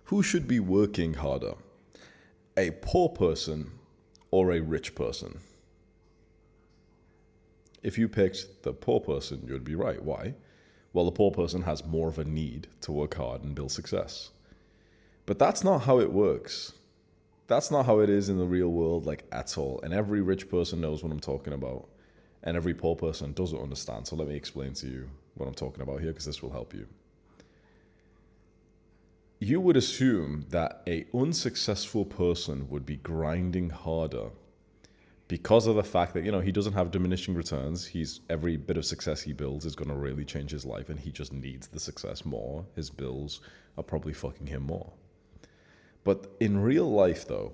Who should be working harder? A poor person or a rich person? If you picked the poor person, you would be right. Why? Well, the poor person has more of a need to work hard and build success. But that's not how it works. That's not how it is in the real world, like at all. And every rich person knows what I'm talking about. And every poor person doesn't understand. So let me explain to you what I'm talking about here, because this will help you. You would assume that an unsuccessful person would be grinding harder because of the fact that, he doesn't have diminishing returns. Every bit of success he builds is going to really change his life, and he just needs the success more. His bills are probably fucking him more. But in real life, though,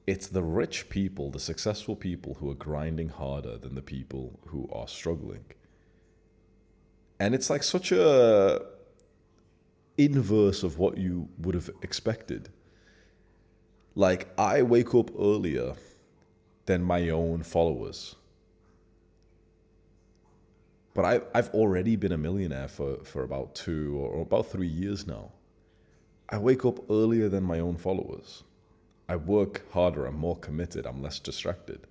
it's the rich people, the successful people, who are grinding harder than the people who are struggling. And it's like such a inverse of what you would have expected. Like, I wake up earlier than my own followers. But I've already been a millionaire for about 2 or about 3 years now. I wake up earlier than my own followers. I work harder, I'm more committed, I'm less distracted.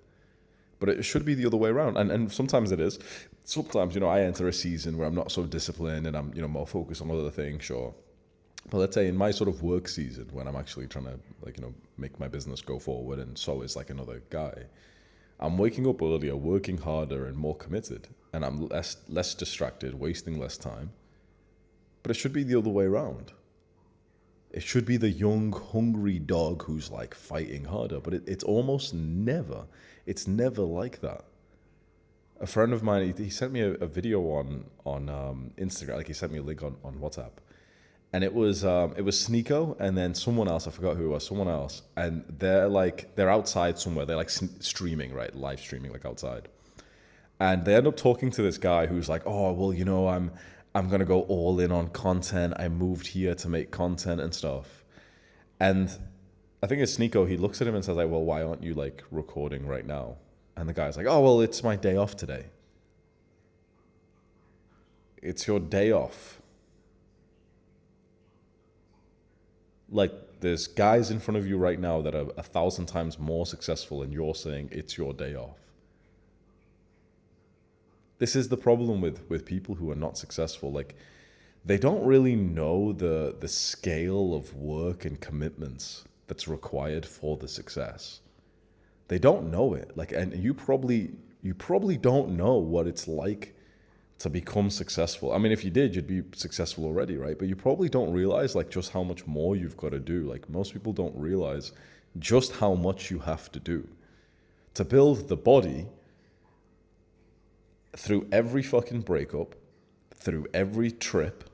But it should be the other way around. And sometimes it is. Sometimes, I enter a season where I'm not so disciplined and I'm, more focused on other things, sure. But let's say in my sort of work season, when I'm actually trying to, make my business go forward, and so is like another guy, I'm waking up earlier, working harder and more committed. And I'm less distracted, wasting less time. But it should be the other way around. It should be the young, hungry dog who's like fighting harder, but it's almost never. It's never like that. A friend of mine, he sent me a video on Instagram. Like, he sent me a link on WhatsApp, and it was Sneeko and then someone else. I forgot who it was. Someone else, and they're outside somewhere. They're like streaming, right, live streaming, like outside, and they end up talking to this guy who's like, oh well, I'm going to go all in on content. I moved here to make content and stuff. And I think it's Sneeko. He looks at him and says, like, well, why aren't you like recording right now? And the guy's like, oh, well, it's my day off today. It's your day off. Like, there's guys in front of you right now that are 1,000 times more successful, and you're saying it's your day off. This is the problem with people who are not successful. Like, they don't really know the scale of work and commitments that's required for the success. They don't know it. Like, and you probably don't know what it's like to become successful. I mean, if you did, you'd be successful already, right? But you probably don't realize like just how much more you've got to do. Like, most people don't realize just how much you have to do to build the body. Through every fucking breakup, through every trip,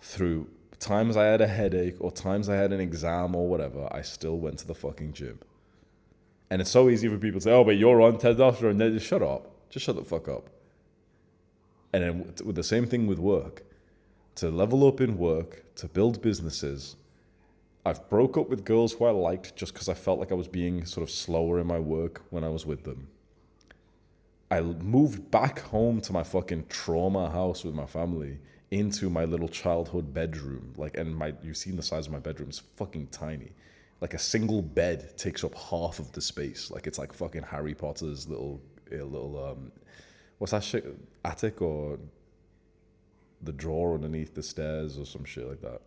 through times I had a headache or times I had an exam or whatever, I still went to the fucking gym. And it's so easy for people to say, oh, but you're on testosterone. Just shut up. Just shut the fuck up. And then with the same thing with work, to level up in work, to build businesses, I've broke up with girls who I liked just because I felt like I was being sort of slower in my work when I was with them. I moved back home to my fucking trauma house with my family into my little childhood bedroom. Like, and you've seen the size of my bedroom. It's fucking tiny. Like, a single bed takes up half of the space. Like, it's like fucking Harry Potter's little what's that shit? Attic, or the drawer underneath the stairs or some shit like that.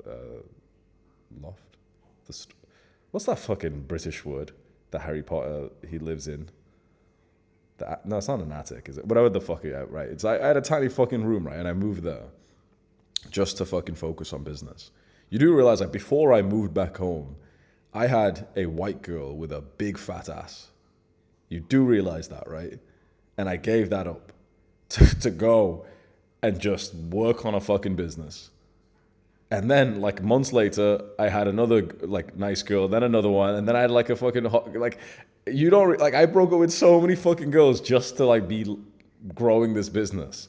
Loft? What's that fucking British word that Harry Potter, he lives in? No, it's not an attic, is it? Whatever the fuck it is, right? I had a tiny fucking room, right? And I moved there just to fucking focus on business. You do realize, like, before I moved back home, I had a white girl with a big fat ass. You do realize that, right? And I gave that up to go and just work on a fucking business. And then, like, months later, I had another, like, nice girl, then another one, and then I had, like, a fucking hot, like, you don't, like, I broke up with so many fucking girls just to, like, be growing this business.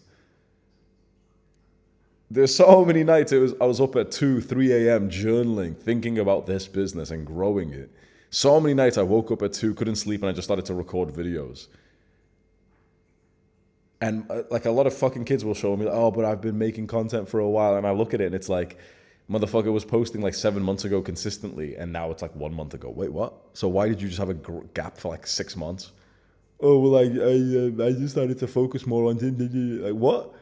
There's so many nights I was up at 2, 3 a.m. journaling, thinking about this business and growing it. So many nights I woke up at 2, couldn't sleep, and I just started to record videos. And like, a lot of fucking kids will show me, oh, but I've been making content for a while. And I look at it and it's like, Motherfucker was posting like 7 months ago consistently, and now it's like 1 month ago. Wait, what? So why did you just have a gap for like 6 months? Oh, well, I just started to focus more on like what?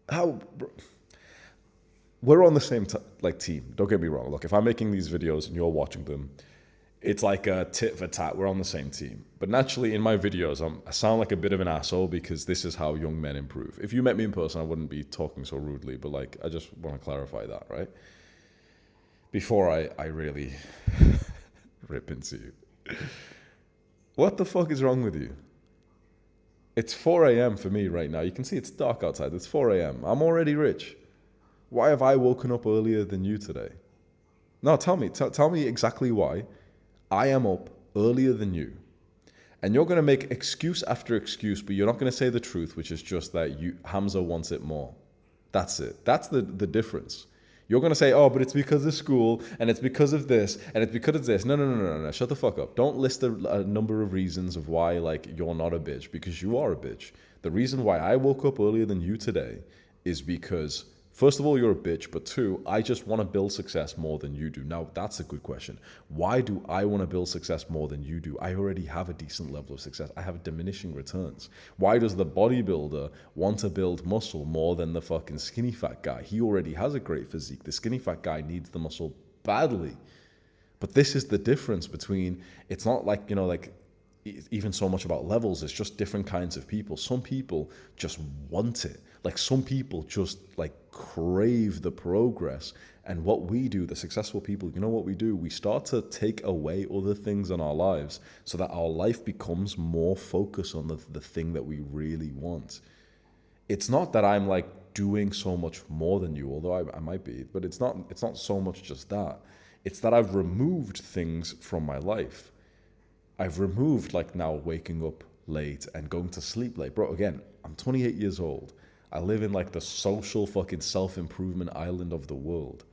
How? Bro? We're on the same team. Don't get me wrong. Look, if I'm making these videos and you're watching them, it's like a tit for tat. We're on the same team. But naturally, in my videos, I sound like a bit of an asshole because this is how young men improve. If you met me in person, I wouldn't be talking so rudely. But like, I just want to clarify that, right? Before I really rip into you. What the fuck is wrong with you? It's 4 a.m. for me right now. You can see it's dark outside. It's 4 a.m. I'm already rich. Why have I woken up earlier than you today? No, tell me exactly why I am up earlier than you. And you're going to make excuse after excuse, but you're not going to say the truth, which is just that Hamza wants it more. That's it. That's the difference. You're going to say, oh, but it's because of school, and it's because of this, and it's because of this. No. Shut the fuck up. Don't list a number of reasons of why, like, you're not a bitch, because you are a bitch. The reason why I woke up earlier than you today is because, first of all, you're a bitch, but two, I just want to build success more than you do. Now, that's a good question. Why do I want to build success more than you do? I already have a decent level of success. I have diminishing returns. Why does the bodybuilder want to build muscle more than the fucking skinny fat guy? He already has a great physique. The skinny fat guy needs the muscle badly. But this is the difference between, it's not like, you know, like, even so much about levels. It's just different kinds of people. Some people just want it. Like, some people just like crave the progress. And what we do, the successful people, you know what we do? We start to take away other things in our lives so that our life becomes more focused on the thing that we really want. It's not that I'm like doing so much more than you, although I might be, but it's not so much just that. It's that I've removed things from my life. I've removed, like, now waking up late and going to sleep late. Bro, again, I'm 28 years old. I live in like the social fucking self-improvement island of the world.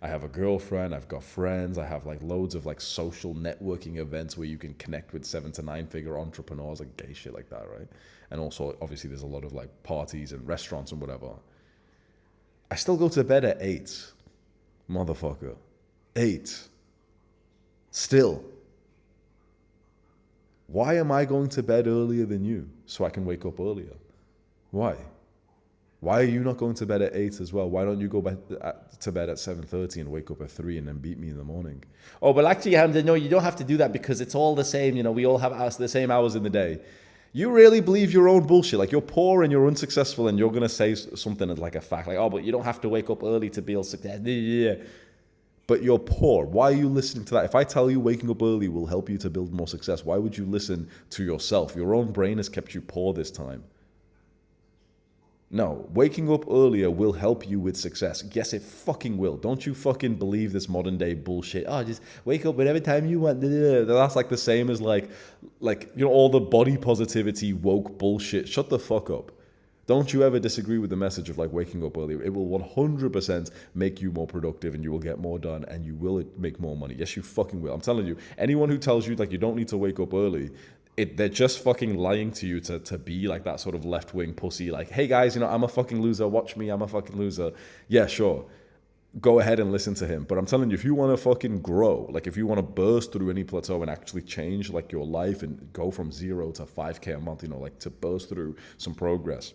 I have a girlfriend, I've got friends, I have like loads of like social networking events where you can connect with 7 to 9 figure entrepreneurs, like gay shit like that, right? And also, obviously, there's a lot of like parties and restaurants and whatever. I still go to bed at 8. Motherfucker. 8. Still. Why am I going to bed earlier than you so I can wake up earlier? Why? Why are you not going to bed at 8 as well? Why don't you go to bed at 7:30 and wake up at 3 and then beat me in the morning? Oh, but actually, Hamza, no, you don't have to do that because it's all the same. You know, we all have the same hours in the day. You really believe your own bullshit. Like, you're poor and you're unsuccessful and you're going to say something like a fact. Like, oh, but you don't have to wake up early to build success. Yeah. But you're poor. Why are you listening to that? If I tell you waking up early will help you to build more success, why would you listen to yourself? Your own brain has kept you poor this time. No, waking up earlier will help you with success. Yes, it fucking will. Don't you fucking believe this modern day bullshit. Oh, just wake up whatever time you want. That's like the same as like, you know, all the body positivity woke bullshit. Shut the fuck up. Don't you ever disagree with the message of like waking up earlier. It will 100% make you more productive and you will get more done and you will make more money. Yes, you fucking will. I'm telling you, anyone who tells you like you don't need to wake up early, they're just fucking lying to you to be like that sort of left-wing pussy. Like, hey guys, you know, I'm a fucking loser. Watch me. I'm a fucking loser. Yeah, sure. Go ahead and listen to him. But I'm telling you, if you want to fucking grow, like if you want to burst through any plateau and actually change like your life and go from 0 to 5K a month, you know, like to burst through some progress,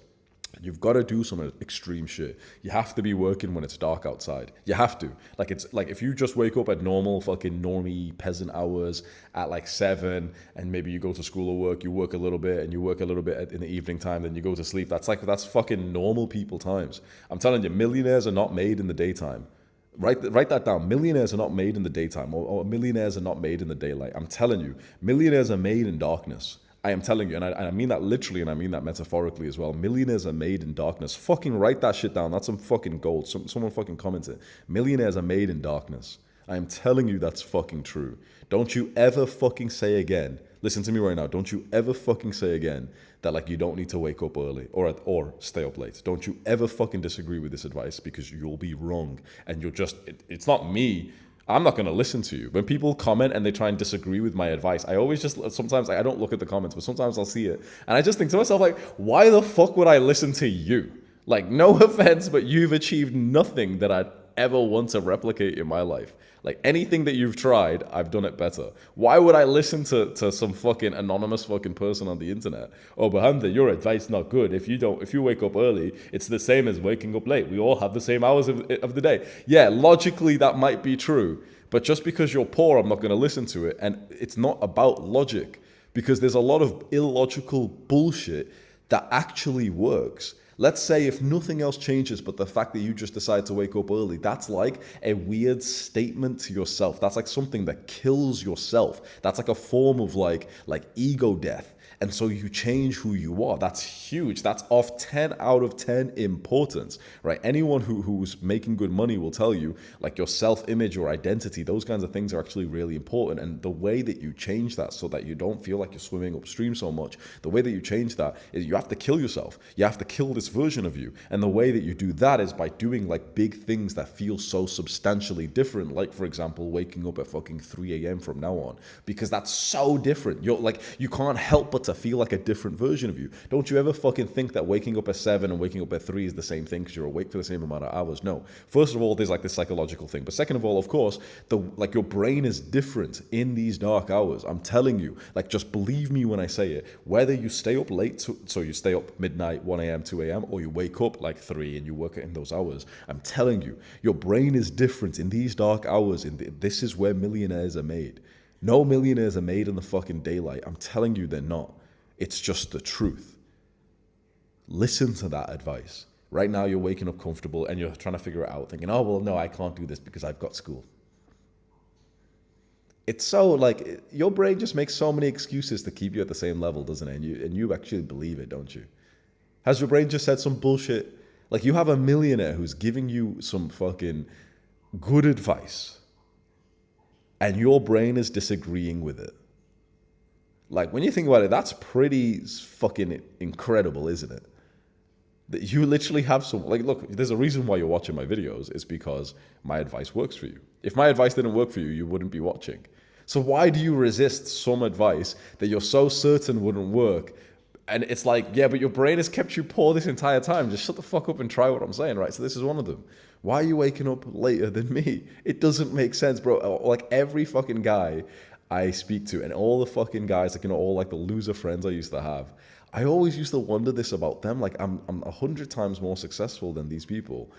you've got to do some extreme shit. You have to be working when it's dark outside. You have to. Like, it's like if you just wake up at normal fucking normie peasant hours at like 7 and maybe you go to school or work, you work a little bit and you work a little bit in the evening time, then you go to sleep. That's fucking normal people times. I'm telling you, millionaires are not made in the daytime. Write that down. Millionaires are not made in the daytime or millionaires are not made in the daylight. I'm telling you, millionaires are made in darkness. I am telling you, and I mean that literally, and I mean that metaphorically as well. Millionaires are made in darkness. Fucking write that shit down. That's some fucking gold. Someone fucking commented. Millionaires are made in darkness. I am telling you that's fucking true. Don't you ever fucking say again, listen to me right now, don't you ever fucking say again that like you don't need to wake up early or stay up late. Don't you ever fucking disagree with this advice because you'll be wrong. And you're just, it's not me. I'm not going to listen to you. When people comment and they try and disagree with my advice, I always just, sometimes I don't look at the comments, but sometimes I'll see it. And I just think to myself, like, why the fuck would I listen to you? Like, no offense, but you've achieved nothing that I'd ever want to replicate in my life. Like, anything that you've tried, I've done it better. Why would I listen to some fucking anonymous fucking person on the internet? Oh, but Hamza, your advice not good. If you wake up early, it's the same as waking up late. We all have the same hours of the day. Yeah, logically that might be true. But just because you're poor, I'm not going to listen to it. And it's not about logic, because there's a lot of illogical bullshit that actually works. Let's say if nothing else changes but the fact that you just decide to wake up early, that's like a weird statement to yourself. That's like something that kills yourself. That's like a form of like ego death. And so you change who you are. That's huge. That's of 10 out of 10 importance, right? Anyone who's making good money will tell you, like, your self-image, your identity, those kinds of things are actually really important. And the way that you change that so that you don't feel like you're swimming upstream so much, the way that you change that is you have to kill yourself. You have to kill this version of you. And the way that you do that is by doing like big things that feel so substantially different. Like, for example, waking up at fucking 3 a.m. from now on, because that's so different. You're like, you can't help but to feel like a different version of you. Don't you ever fucking think that waking up at 7 and waking up at 3 is the same thing because you're awake for the same amount of hours? No. First of all, there's like this psychological thing. But second of all, of course, your brain is different in these dark hours. I'm telling you, like, just believe me when I say it. Whether you stay up late, so you stay up midnight, 1 a.m., 2 a.m., or you wake up like 3 and you work in those hours, I'm telling you, your brain is different in these dark hours. This is where millionaires are made. No millionaires are made in the fucking daylight. I'm telling you, they're not. It's just the truth. Listen to that advice. Right now, you're waking up comfortable and you're trying to figure it out, thinking, oh, well, no, I can't do this because I've got school. It's so, like, your brain just makes so many excuses to keep you at the same level, doesn't it? And you actually believe it, don't you? Has your brain just said some bullshit? Like, you have a millionaire who's giving you some fucking good advice, and your brain is disagreeing with it. Like, when you think about it, that's pretty fucking incredible, isn't it? That you literally have some, like, look, there's a reason why you're watching my videos. It's because my advice works for you. If my advice didn't work for you, you wouldn't be watching. So why do you resist some advice that you're so certain wouldn't work? And it's like, yeah, but your brain has kept you poor this entire time. Just shut the fuck up and try what I'm saying, right? So this is one of them. Why are you waking up later than me? It doesn't make sense, bro. Like, every fucking guy I speak to, and all the fucking guys, like, you know, all like the loser friends I used to have, I always used to wonder this about them. Like, I'm 100 times more successful than these people.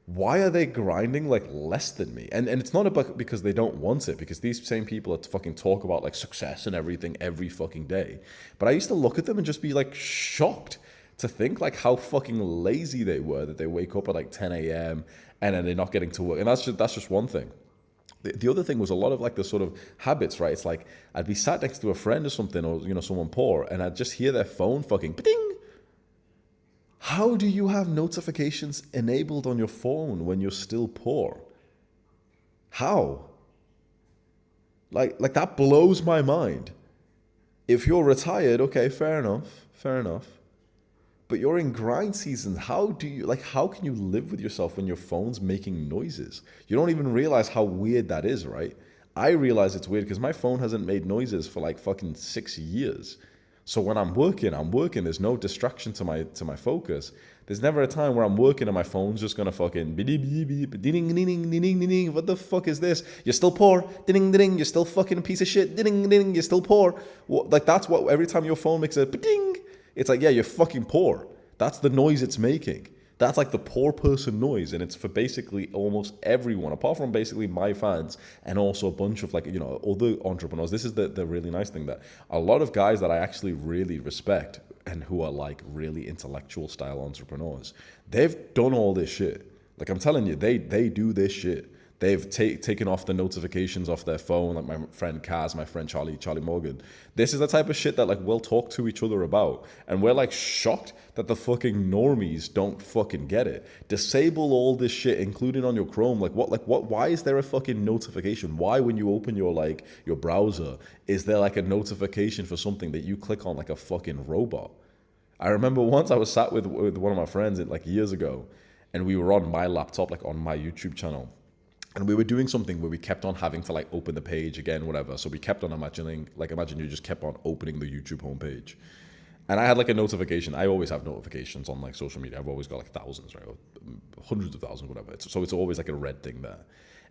Why are they grinding like less than me? And it's not about because they don't want it, because these same people are fucking talk about like success and everything every fucking day. But I used to look at them and just be like shocked to think like how fucking lazy they were, that they wake up at like 10 a.m. and then they're not getting to work. And that's just one thing. The other thing was a lot of like the sort of habits, right? It's like I'd be sat next to a friend or something, or, you know, someone poor, and I'd just hear their phone fucking ding. How do you have notifications enabled on your phone when you're still poor? How? Like that blows my mind. If you're retired, okay, fair enough. But you're in grind season. How can you live with yourself when your phone's making noises? You don't even realize how weird that is, right? I realize it's weird because my phone hasn't made noises for like fucking 6 years. So when I'm working. There's no distraction to my focus. There's never a time where I'm working and my phone's just gonna fucking beep, beep, beep, ding, ding, ding, ding, ding. What the fuck is this? You're still poor. Ding, ding, you're still fucking a piece of shit. Ding, ding, you're still poor. Like, that's what, every time your phone makes a ding, it's like, yeah, you're fucking poor. That's the noise it's making. That's like the poor person noise, and it's for basically almost everyone, apart from basically my fans and also a bunch of, like, you know, other entrepreneurs. This is the really nice thing, that a lot of guys that I actually really respect and who are like really intellectual style entrepreneurs, they've done all this shit. Like, I'm telling you, they do this shit. They've taken off the notifications off their phone, like my friend Kaz, my friend Charlie Morgan. This is the type of shit that, like, we'll talk to each other about. And we're, like, shocked that the fucking normies don't fucking get it. Disable all this shit, including on your Chrome. Why is there a fucking notification? Why, when you open your browser, is there, like, a notification for something that you click on like a fucking robot? I remember once I was sat with one of my friends, like, years ago, and we were on my laptop, like, on my YouTube channel. And we were doing something where we kept on having to, like, open the page again, whatever. So we kept on imagine you just kept on opening the YouTube homepage. And I had like a notification. I always have notifications on like social media. I've always got like thousands, right? Or hundreds of thousands, whatever. So it's always like a red thing there.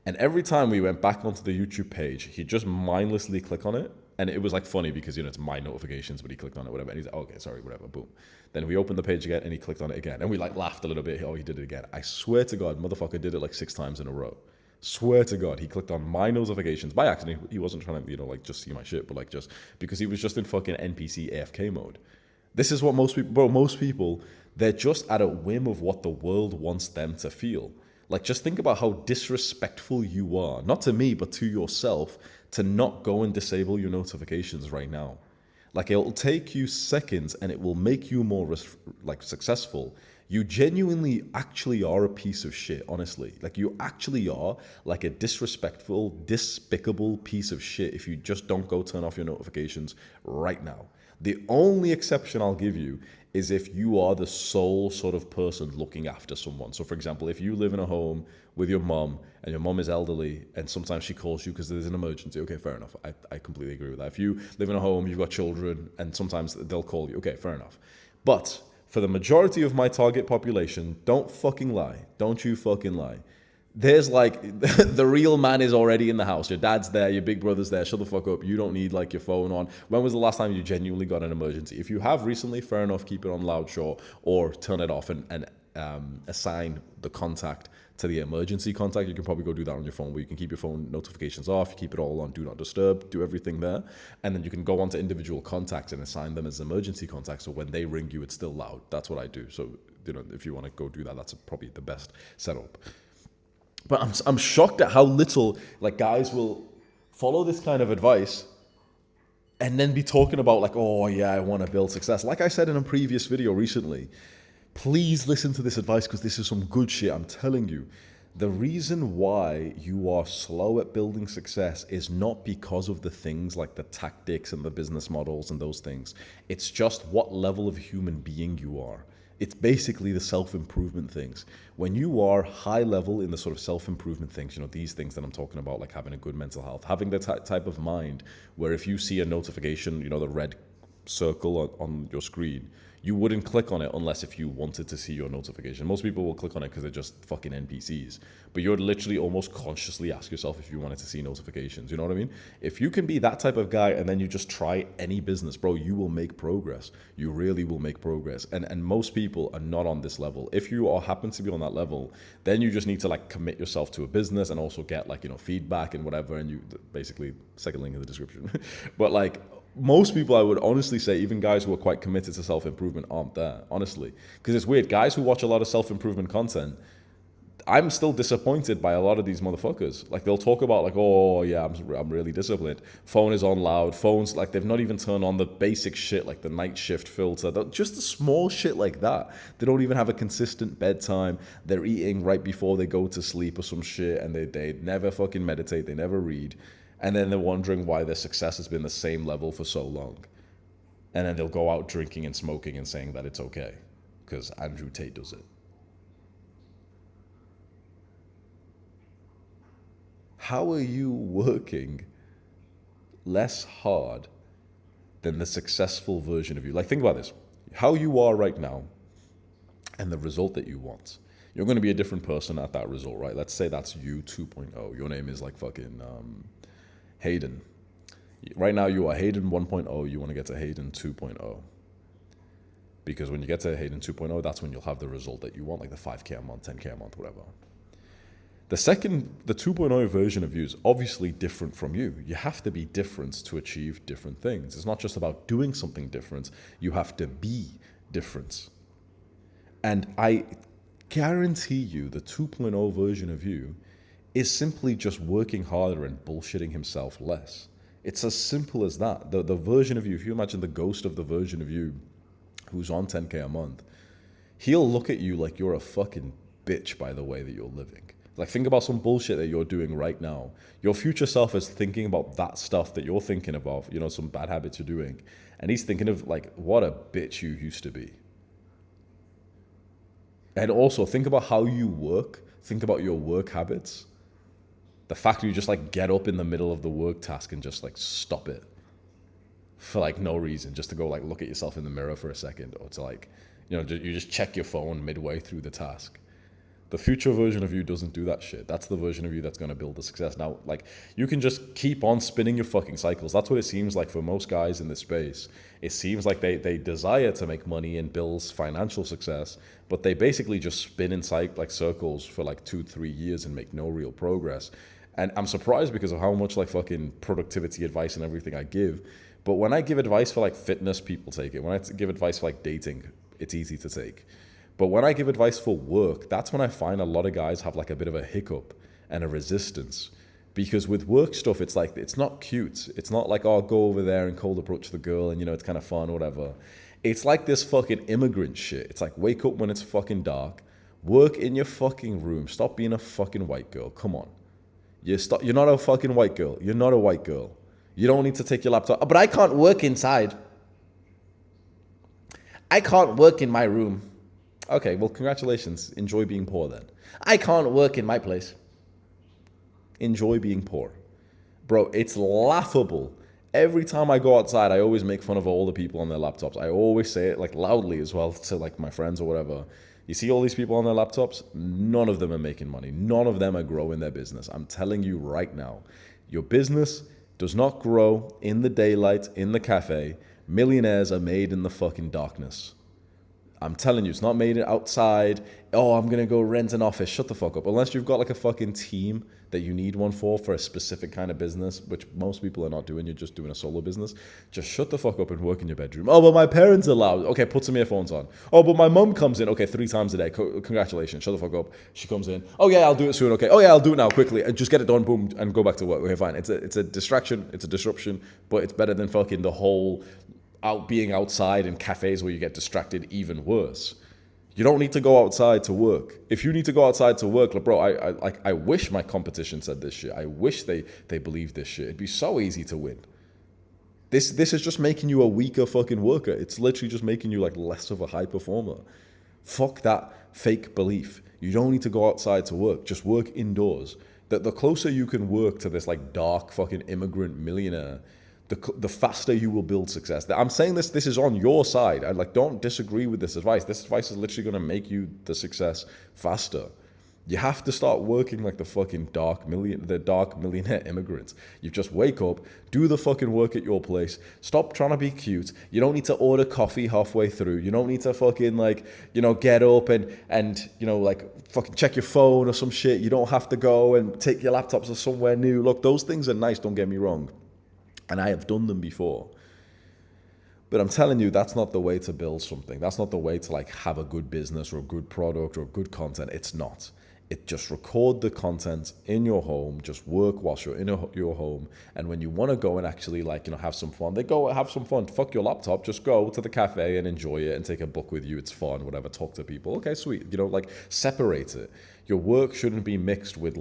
And every time we went back onto the YouTube page, he'd just mindlessly click on it. And it was like funny because, it's my notifications, but he clicked on it, whatever. And he's like, okay, sorry, whatever, boom. Then we opened the page again and he clicked on it again. And we like laughed a little bit. Oh, he did it again. I swear to God, motherfucker did it like 6 times in a row. Swear to God, he clicked on my notifications by accident. He wasn't trying to, like just see my shit, but like just because he was just in fucking NPC AFK mode. This is what most people, most people, they're just at a whim of what the world wants them to feel. Like, just think about how disrespectful you are, not to me, but to yourself, to not go and disable your notifications right now. Like, it'll take you seconds and it will make you more successful. You genuinely actually are a piece of shit, honestly. Like, you actually are like a disrespectful, despicable piece of shit if you just don't go turn off your notifications right now. The only exception I'll give you is if you are the sole sort of person looking after someone. So for example, if you live in a home with your mom and your mom is elderly and sometimes she calls you because there's an emergency, okay, fair enough. I completely agree with that. If you live in a home, you've got children and sometimes they'll call you, okay, fair enough. But for the majority of my target population, don't fucking lie. Don't you fucking lie. There's like, the real man is already in the house. Your dad's there, your big brother's there. Shut the fuck up. You don't need like your phone on. When was the last time you genuinely got an emergency? If you have recently, fair enough, keep it on loud, sure, or turn it off and assign the contact to the emergency contact. You can probably go do that on your phone, where you can keep your phone notifications off, you keep it all on do not disturb, do everything there, and then you can go onto individual contacts and assign them as emergency contacts, so when they ring you, it's still loud. That's what I do. So, if you want to go do that, that's probably the best setup. But I'm shocked at how little like guys will follow this kind of advice and then be talking about like, oh yeah, I want to build success. Like I said in a previous video recently, please listen to this advice because this is some good shit. I'm telling you, the reason why you are slow at building success is not because of the things like the tactics and the business models and those things. It's just what level of human being you are. It's basically the self-improvement things. When you are high level in the sort of self-improvement things, these things that I'm talking about, like having a good mental health, having the type of mind where if you see a notification, the red circle on your screen, you wouldn't click on it unless if you wanted to see your notification. Most people will click on it because they're just fucking NPCs. But you'd literally almost consciously ask yourself if you wanted to see notifications. You know what I mean? If you can be that type of guy and then you just try any business, bro, you will make progress. You really will make progress. And most people are not on this level. If you happen to be on that level, then you just need to like commit yourself to a business and also get like, feedback and whatever. And you basically, second link in the description. But like, most people, I would honestly say, even guys who are quite committed to self-improvement aren't there, honestly. Because it's weird. Guys who watch a lot of self-improvement content, I'm still disappointed by a lot of these motherfuckers. Like, they'll talk about, like, oh, yeah, I'm really disciplined. Phone is on loud. Phones, like, they've not even turned on the basic shit, like the night shift filter. Just the small shit like that. They don't even have a consistent bedtime. They're eating right before they go to sleep or some shit, and they never fucking meditate. They never read. And then they're wondering why their success has been the same level for so long. And then they'll go out drinking and smoking and saying that it's okay because Andrew Tate does it. How are you working less hard than the successful version of you? Like, think about this. How you are right now and the result that you want. You're going to be a different person at that result, right? Let's say that's you 2.0. Your name is like fucking... Hayden. Right now you are Hayden 1.0, you want to get to Hayden 2.0. Because when you get to Hayden 2.0, that's when you'll have the result that you want, like the 5K a month, 10K a month, whatever. The 2.0 version of you is obviously different from you. You have to be different to achieve different things. It's not just about doing something different, you have to be different. And I guarantee you the 2.0 version of you is simply just working harder and bullshitting himself less. It's as simple as that. The version of you, if you imagine the ghost of the version of you who's on 10K a month, he'll look at you like you're a fucking bitch by the way that you're living. Like, think about some bullshit that you're doing right now. Your future self is thinking about that stuff that you're thinking about, some bad habits you're doing. And he's thinking of, like, what a bitch you used to be. And also, think about how you work. Think about your work habits. The fact that you just like get up in the middle of the work task and just like stop it. for like no reason, just to go like look at yourself in the mirror for a second, or to like, you just check your phone midway through the task. The future version of you doesn't do that shit. That's the version of you that's going to build the success. Now, like, you can just keep on spinning your fucking cycles. That's what it seems like for most guys in this space. It seems like they desire to make money and build financial success, but they basically just spin in like circles for like 2-3 years and make no real progress. And I'm surprised because of how much like fucking productivity advice and everything I give. But when I give advice for like fitness, people take it. When I give advice for like dating, it's easy to take. But when I give advice for work, that's when I find a lot of guys have like a bit of a hiccup and a resistance. Because with work stuff, it's like, it's not cute. It's not like, oh, go over there and cold approach the girl and, it's kind of fun or whatever. It's like this fucking immigrant shit. It's like, wake up when it's fucking dark, work in your fucking room, stop being a fucking white girl. Come on. You're not a fucking white girl. You're not a white girl. You don't need to take your laptop. But I can't work inside. I can't work in my room. Okay, well, congratulations. Enjoy being poor then. I can't work in my place. Enjoy being poor. Bro, it's laughable. Every time I go outside, I always make fun of all the people on their laptops. I always say it like loudly as well to like my friends or whatever. You see all these people on their laptops? None of them are making money. None of them are growing their business. I'm telling you right now, your business does not grow in the daylight, in the cafe. Millionaires are made in the fucking darkness. I'm telling you, it's not made outside. Oh, I'm going to go rent an office. Shut the fuck up. Unless you've got like a fucking team that you need one for a specific kind of business, which most people are not doing. You're just doing a solo business. Just shut the fuck up and work in your bedroom. Oh, but my parents are loud. Okay, put some earphones on. Oh, but my mum comes in. Okay, 3 times a day. Congratulations. Shut the fuck up. She comes in. Oh, yeah, I'll do it soon. Okay. Oh, yeah, I'll do it now quickly. And just get it done, boom, and go back to work. Okay, fine. It's a distraction. It's a disruption, but it's better than fucking the whole being outside in cafes where you get distracted even worse. You don't need to go outside to work. If you need to go outside to work, like, bro, I wish my competition said this shit. I wish they believed this shit. It'd be so easy to win. This is just making you a weaker fucking worker. It's literally just making you like less of a high performer. Fuck that fake belief. You don't need to go outside to work. Just work indoors. The closer you can work to this like dark fucking immigrant millionaire, the faster you will build success. I'm saying this is on your side. I don't disagree with this advice. This advice is literally going to make you the success faster. You have to start working like the fucking dark millionaire immigrants. You just wake up, do the fucking work at your place. Stop trying to be cute. You don't need to order coffee halfway through. You don't need to fucking get up and fucking check your phone or some shit. You don't have to go and take your laptops to somewhere new. Look, those things are nice, don't get me wrong. And I have done them before. But I'm telling you, that's not the way to build something. That's not the way to have a good business or a good product or good content. It's not. It just record the content in your home, just work whilst you're in your home. And when you want to go and actually have some fun, they go have some fun. Fuck your laptop. Just go to the cafe and enjoy it and take a book with you. It's fun, whatever. Talk to people. Okay, sweet. Separate it. Your work shouldn't be mixed with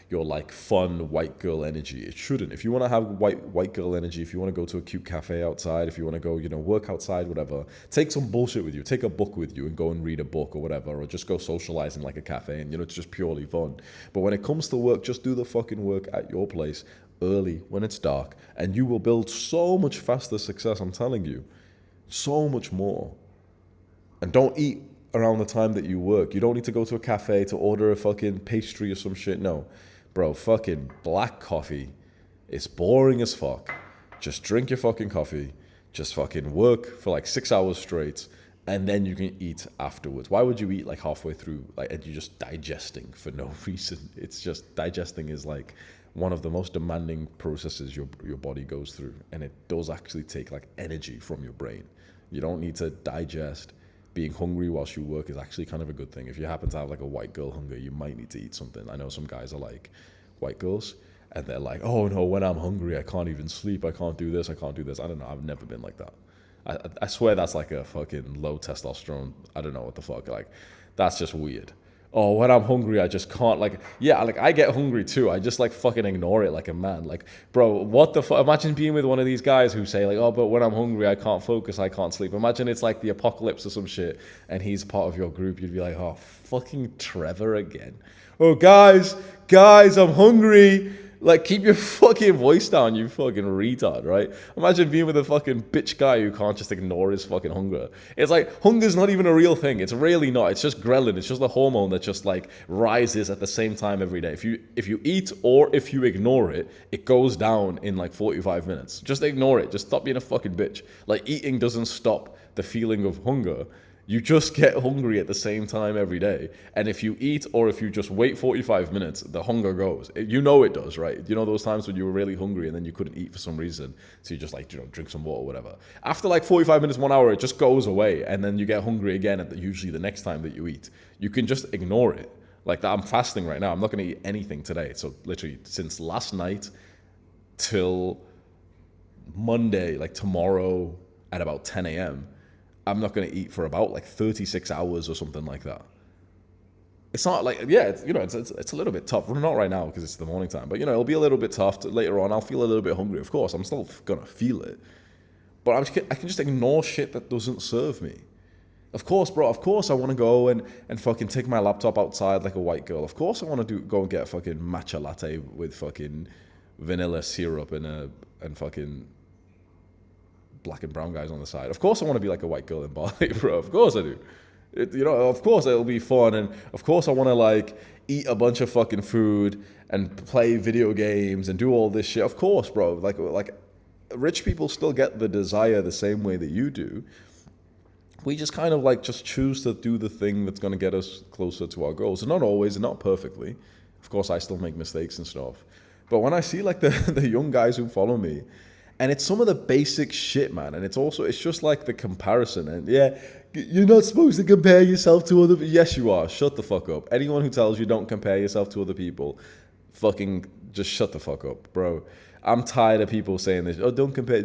your fun white girl energy. It shouldn't. If you want to have white girl energy, if you want to go to a cute cafe outside, if you want to go, work outside, whatever, take some bullshit with you. Take a book with you and go and read a book or whatever, or just go socialize in a cafe and it's just purely fun. But when it comes to work, just do the fucking work at your place early when it's dark, and you will build so much faster success. I'm telling you, so much more. And don't eat around the time that you work. You don't need to go to a cafe to order a fucking pastry or some shit. No, bro, fucking black coffee. It's boring as fuck. Just drink your fucking coffee. Just fucking work for 6 hours straight, and then you can eat afterwards. Why would you eat halfway through? And you're just digesting for no reason. It's just digesting is one of the most demanding processes your body goes through, and it does actually take energy from your brain. You don't need to digest. Being hungry whilst you work is actually kind of a good thing. If you happen to have a white girl hunger, you might need to eat something. I know some guys are white girls, and they're like, oh no, when I'm hungry, I can't even sleep. I can't do this. I can't do this. I don't know. I've never been like that. I swear that's a fucking low testosterone. I don't know what the fuck. That's just weird. Oh, when I'm hungry, I just can't, I get hungry too. I just, fucking ignore it like a man. Bro, what the fuck? Imagine being with one of these guys who say, oh, but when I'm hungry, I can't focus, I can't sleep. Imagine it's the apocalypse or some shit, and he's part of your group. You'd be like, oh, fucking Trevor again. Oh, guys, I'm hungry. Like, keep your fucking voice down, you fucking retard, right? Imagine being with a fucking bitch guy who can't just ignore his fucking hunger. It's like, hunger's not even a real thing. It's really not. It's just ghrelin. It's just a hormone that just, like, rises at the same time every day. If you eat or if you ignore it, it goes down in, like, 45 minutes. Just ignore it. Just stop being a fucking bitch. Like, eating doesn't stop the feeling of hunger. You just get hungry at the same time every day. And if you eat or if you just wait 45 minutes, the hunger goes. You know it does, right? You know those times when you were really hungry and then you couldn't eat for some reason. So you just like, drink some water or whatever. After like 45 minutes, 1 hour, it just goes away. And then you get hungry again at usually the next time that you eat. You can just ignore it. Like that, I'm fasting right now. I'm not going to eat anything today. So literally since last night till Monday, like tomorrow at about 10 a.m., I'm not going to eat for about like 36 hours or something like that. It's not like, yeah, it's a little bit tough. Not right now because it's the morning time, but it'll be a little bit tough later on. I'll feel a little bit hungry. Of course, I'm still going to feel it, but I can just ignore shit that doesn't serve me. Of course, bro. Of course, I want to go and fucking take my laptop outside like a white girl. Of course, I want to go and get a fucking matcha latte with fucking vanilla syrup and fucking black and brown guys on the side. Of course I want to be like a white girl in Bali, bro. Of course I do. Of course it'll be fun. And of course I want to like eat a bunch of fucking food and play video games and do all this shit. Of course, bro. Like rich people still get the desire the same way that you do. We just kind of like just choose to do the thing that's going to get us closer to our goals. And not always and not perfectly. Of course I still make mistakes and stuff. But when I see like the young guys who follow me, and it's some of the basic shit, man. And it's just like the comparison. And yeah, you're not supposed to compare yourself to other people. Yes, you are. Shut the fuck up. Anyone who tells you don't compare yourself to other people, fucking just shut the fuck up, bro. I'm tired of people saying this. Oh, don't compare.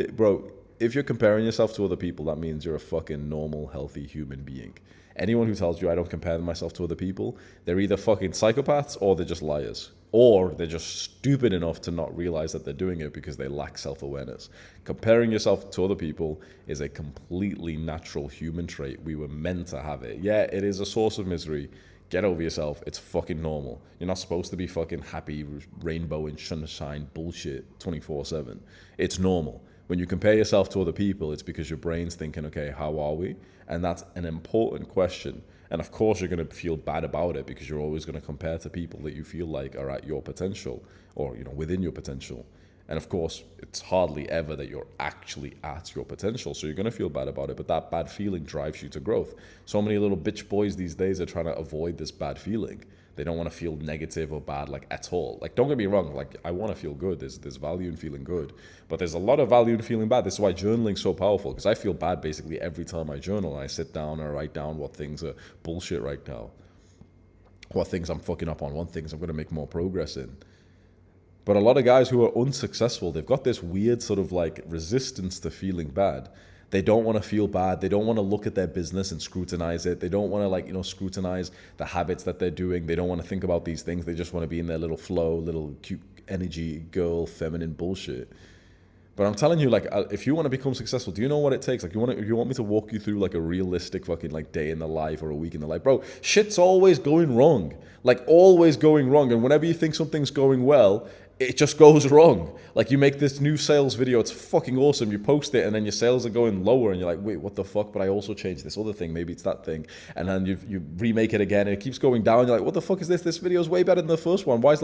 Bro, if you're comparing yourself to other people, that means you're a fucking normal, healthy human being. Anyone who tells you I don't compare myself to other people, they're either fucking psychopaths or they're just liars. Or they're just stupid enough to not realize that they're doing it because they lack self-awareness. Comparing yourself to other people is a completely natural human trait. We were meant to have it. Yeah, it is a source of misery. Get over yourself. It's fucking normal. You're not supposed to be fucking happy, rainbow and sunshine bullshit 24/7. It's normal. When you compare yourself to other people, it's because your brain's thinking, okay, how are we? And that's an important question. And of course, you're going to feel bad about it because you're always going to compare to people that you feel like are at your potential or, within your potential. And of course, it's hardly ever that you're actually at your potential. So you're going to feel bad about it. But that bad feeling drives you to growth. So many little bitch boys these days are trying to avoid this bad feeling. They don't want to feel negative or bad like at all. Like, don't get me wrong. Like, I want to feel good. There's value in feeling good. But there's a lot of value in feeling bad. This is why journaling's so powerful. Because I feel bad basically every time I journal. And I sit down and I write down what things are bullshit right now. What things I'm fucking up on. What things I'm going to make more progress in. But a lot of guys who are unsuccessful, they've got this weird sort of like resistance to feeling bad. They don't want to feel bad. They don't want to look at their business and scrutinize it. They don't want to scrutinize the habits that they're doing. They don't want to think about these things. They just want to be in their little flow, little cute energy, girl, feminine bullshit. But I'm telling you, like, if you want to become successful, do you know what it takes? Like, if you want me to walk you through like a realistic fucking like day in the life or a week in the life, bro, shit's always going wrong. Like, always going wrong. And whenever you think something's going well, it just goes wrong. Like, you make this new sales video, it's fucking awesome. You post it and then your sales are going lower and you're like, wait, what the fuck? But I also changed this other thing. Maybe it's that thing. And then you remake it again and it keeps going down. You're like, what the fuck is this? This video is way better than the first one. Why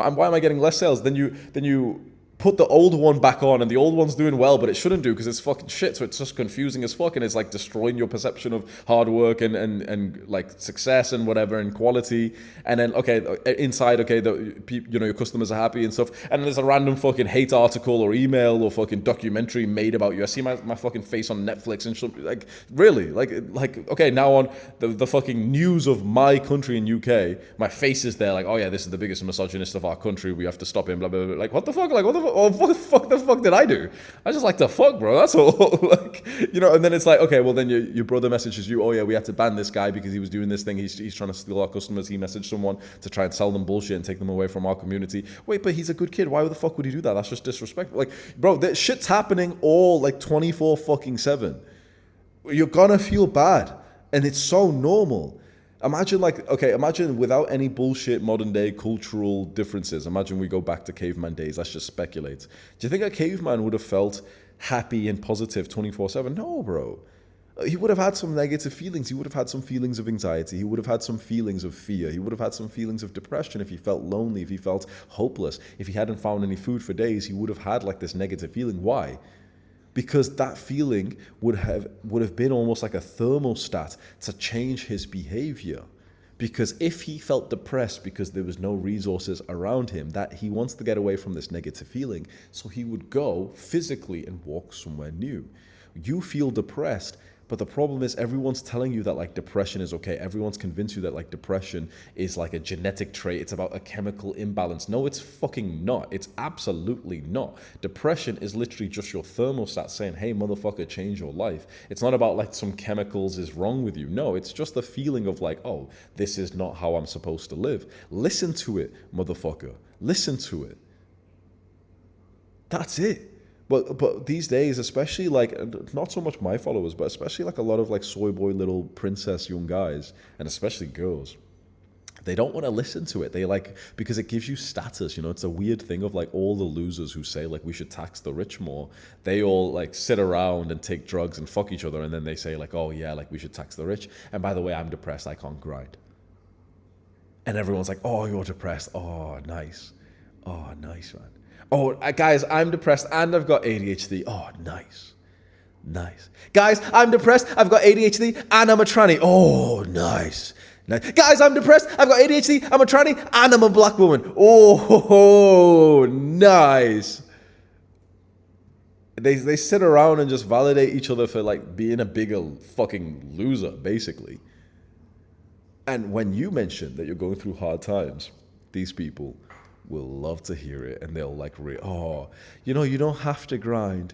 am I getting less sales? Then you put the old one back on and the old one's doing well, but it shouldn't do because it's fucking shit. So it's just confusing as fuck and it's like destroying your perception of hard work and like success and whatever and quality. And then, okay, inside, okay, your customers are happy and stuff. And then there's a random fucking hate article or email or fucking documentary made about you. I see my fucking face on Netflix and shit. Like, really? Like, okay, now on the fucking news of my country in UK, my face is there like, oh yeah, this is the biggest misogynist of our country. We have to stop him, blah, blah, blah. Like, what the fuck? Like, what the fuck? Oh, what the fuck did I do? I just like to fuck, bro. That's all. Like, and then it's like, okay, well then your brother messages you, oh yeah, we had to ban this guy because he was doing this thing. He's trying to steal our customers. He messaged someone to try and sell them bullshit and take them away from our community. Wait, but he's a good kid. Why the fuck would he do that? That's just disrespectful. Like, bro, that shit's happening all like 24 fucking 7. You're gonna feel bad. And it's so normal. Imagine like, okay, imagine without any bullshit modern day cultural differences. Imagine we go back to caveman days. Let's just speculate. Do you think a caveman would have felt happy and positive 24/7? No, bro. He would have had some negative feelings. He would have had some feelings of anxiety. He would have had some feelings of fear. He would have had some feelings of depression if he felt lonely, if he felt hopeless. If he hadn't found any food for days, he would have had like this negative feeling. Why? Because that feeling would have been almost like a thermostat to change his behavior. Because if he felt depressed because there was no resources around him, that he wants to get away from this negative feeling, so he would go physically and walk somewhere new. You feel depressed, but the problem is everyone's telling you that like depression is okay. Everyone's convinced you that like depression is like a genetic trait. It's about a chemical imbalance. No, it's fucking not. It's absolutely not. Depression is literally just your thermostat saying, hey, motherfucker, change your life. It's not about like some chemicals is wrong with you. No, it's just the feeling of like, oh, this is not how I'm supposed to live. Listen to it, motherfucker. Listen to it. That's it. But these days, especially like not so much my followers, but especially like a lot of like soy boy little princess young guys, and especially girls, they don't want to listen to it. They like, because it gives you status, you know. It's a weird thing of like all the losers who say like we should tax the rich more. They all like sit around and take drugs and fuck each other, and then they say like, oh yeah, like we should tax the rich. And by the way, I'm depressed. I can't grind. And everyone's like, oh, you're depressed. Oh, nice. Oh, nice, man. Oh, guys, I'm depressed and I've got ADHD. Oh, nice. Nice. Guys, I'm depressed. I've got ADHD and I'm a tranny. Oh, nice. Nice. Guys, I'm depressed. I've got ADHD. I'm a tranny and I'm a black woman. Oh, nice. They sit around and just validate each other for like being a bigger fucking loser, basically. And when you mention that you're going through hard times, these people will love to hear it, and they'll like, oh, you know, you don't have to grind.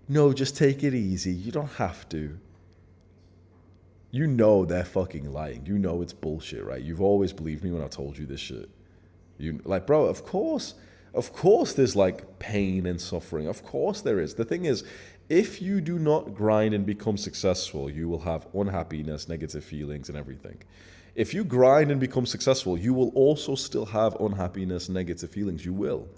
No, just take it easy. You don't have to. You know they're fucking lying. You know it's bullshit, right? You've always believed me when I told you this shit. You like, bro, of course there's like pain and suffering. Of course there is. The thing is, if you do not grind and become successful, you will have unhappiness, negative feelings, and everything. If you grind and become successful, you will also still have unhappiness, negative feelings. You will.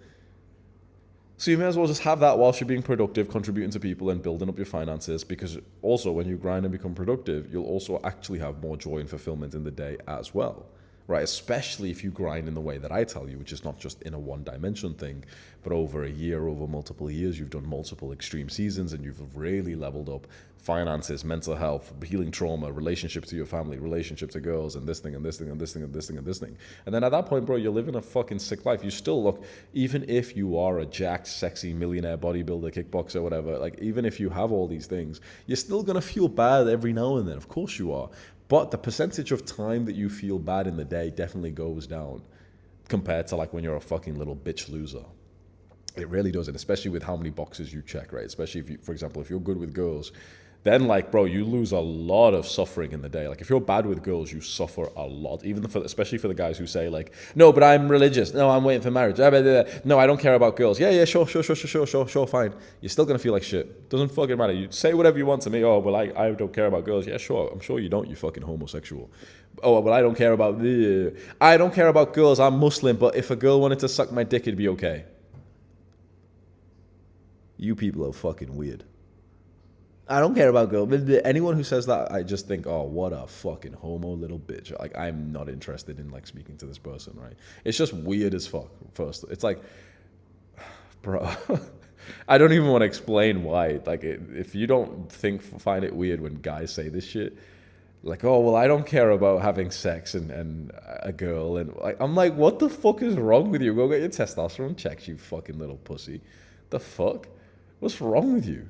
So you may as well just have that whilst you're being productive, contributing to people and building up your finances, because also when you grind and become productive, you'll also actually have more joy and fulfillment in the day as well, right? Especially if you grind in the way that I tell you, which is not just in a one-dimension thing, but over a year, over multiple years, you've done multiple extreme seasons and you've really leveled up finances, mental health, healing trauma, relationship to your family, relationship to girls, and this thing, and this thing, and this thing, and this thing, and this thing. And then at that point, bro, you're living a fucking sick life. You still look, even if you are a jacked, sexy millionaire bodybuilder, kickboxer, whatever, like even if you have all these things, you're still going to feel bad every now and then. Of course you are. But the percentage of time that you feel bad in the day definitely goes down compared to like when you're a fucking little bitch loser. It really does, and especially with how many boxes you check, right? Especially if you, for example, if you're good with girls, then like, bro, you lose a lot of suffering in the day. Like if you're bad with girls, you suffer a lot, even for, especially for the guys who say like, no, but I'm religious. No, I'm waiting for marriage. No, I don't care about girls. Yeah, sure, fine. You're still going to feel like shit. Doesn't fucking matter. You say whatever you want to me. Oh, well, I don't care about girls. Yeah, sure. I'm sure you don't, you fucking homosexual. Oh, well, I don't care about girls. I'm Muslim, but if a girl wanted to suck my dick, it'd be okay. You people are fucking weird. I don't care about girls. Anyone who says that, I just think, oh, what a fucking homo little bitch. Like, I'm not interested in like speaking to this person, right? It's just weird as fuck. First, it's like, bro, I don't even want to explain why. Like, if you don't find it weird when guys say this shit, like, oh, well, I don't care about having sex and a girl, and like, I'm like, what the fuck is wrong with you? Go get your testosterone checked, you fucking little pussy. The fuck? What's wrong with you?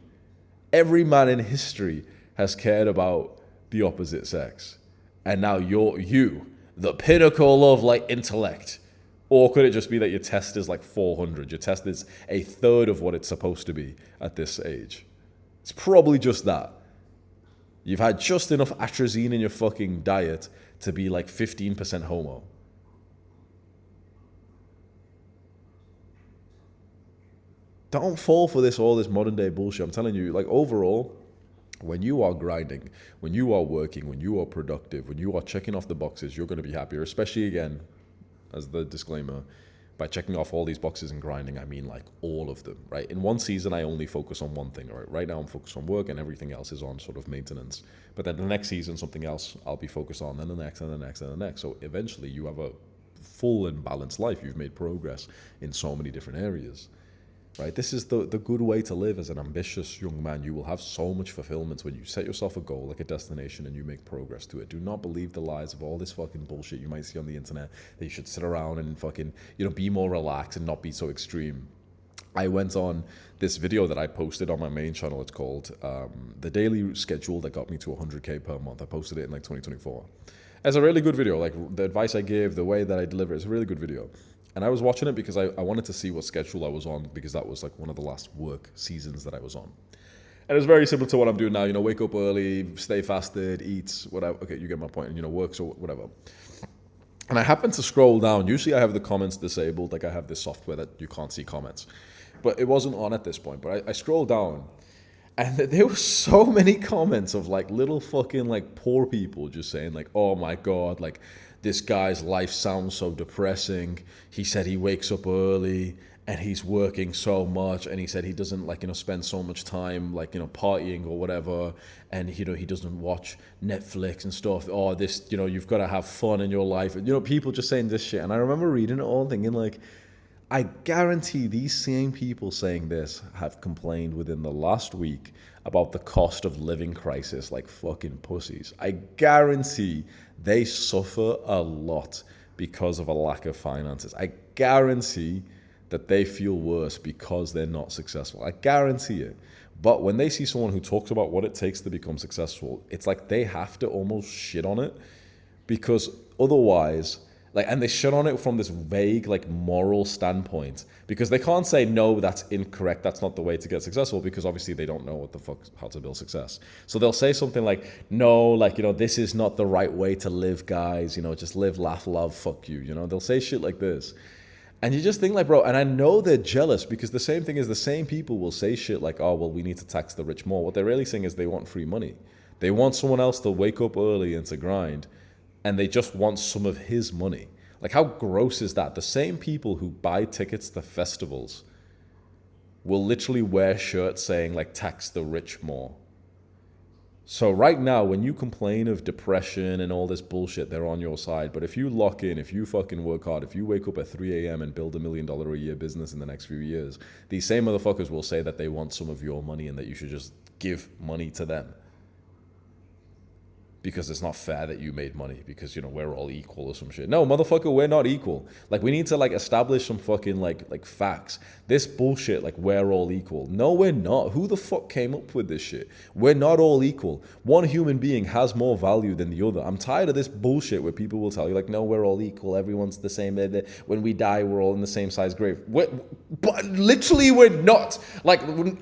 Every man in history has cared about the opposite sex. And now you, the pinnacle of like intellect. Or could it just be that your test is like 400? Your test is a third of what it's supposed to be at this age. It's probably just that. You've had just enough atrazine in your fucking diet to be like 15% homo. Don't fall for all this modern day bullshit. I'm telling you, like overall, When you are grinding, when you are working, when you are productive, when you are checking off the boxes, you're going to be happier, especially again, as the disclaimer, by checking off all these boxes and grinding, I mean like all of them, right? In one season, I only focus on one thing, right? Right now, I'm focused on work and everything else is on sort of maintenance. But then the next season, something else I'll be focused on, then the next, and the next, and the next. So eventually, you have a full and balanced life. You've made progress in so many different areas. Right? This is the good way to live as an ambitious young man. You will have so much fulfillment when you set yourself a goal, like a destination, and you make progress to it. Do not believe the lies of all this fucking bullshit you might see on the internet that you should sit around and fucking, be more relaxed and not be so extreme. I went on this video that I posted on my main channel. It's called The Daily Schedule That Got Me to 100K per month. I posted it in like 2024. It's a really good video. Like the advice I give, the way that I deliver, it's a really good video. And I was watching it because I wanted to see what schedule I was on, because that was like one of the last work seasons that I was on. And it's very similar to what I'm doing now, wake up early, stay fasted, eat, whatever. Okay, you get my point, and, works or whatever. And I happened to scroll down. Usually I have the comments disabled, like I have this software that you can't see comments. But it wasn't on at this point. But I scrolled down, and there were so many comments of like little fucking like poor people just saying like, oh my God, like, this guy's life sounds so depressing. He said he wakes up early and he's working so much, and he said he doesn't spend so much time partying or whatever, and he doesn't watch Netflix and stuff. Oh, this, you've got to have fun in your life. And people just saying this shit. And I remember reading it all and thinking like, I guarantee these same people saying this have complained within the last week about the cost of living crisis like fucking pussies. I guarantee they suffer a lot because of a lack of finances. I guarantee that they feel worse because they're not successful. I guarantee it. But when they see someone who talks about what it takes to become successful, it's like they have to almost shit on it, because otherwise, and they shit on it from this vague, moral standpoint, because they can't say, no, that's incorrect, that's not the way to get successful, because obviously they don't know what the fuck, how to build success. So they'll say something like, no, this is not the right way to live, guys, just live, laugh, love, fuck you, they'll say shit like this. And you just think bro, and I know they're jealous, because the same thing is the same people will say shit like, oh, well, we need to tax the rich more. What they're really saying is they want free money. They want someone else to wake up early and to grind, and they just want some of his money. How gross is that? The same people who buy tickets to festivals will literally wear shirts saying, tax the rich more. So right now, when you complain of depression and all this bullshit, they're on your side. But if you lock in, if you fucking work hard, if you wake up at 3 a.m. and build $1 million a year business in the next few years, these same motherfuckers will say that they want some of your money and that you should just give money to them. Because it's not fair that you made money, because, we're all equal or some shit. No, motherfucker, we're not equal. We need to, establish some fucking, facts. This bullshit, we're all equal. No, we're not. Who the fuck came up with this shit? We're not all equal. One human being has more value than the other. I'm tired of this bullshit where people will tell you, no, we're all equal. Everyone's the same. When we die, we're all in the same size grave. But literally, we're not.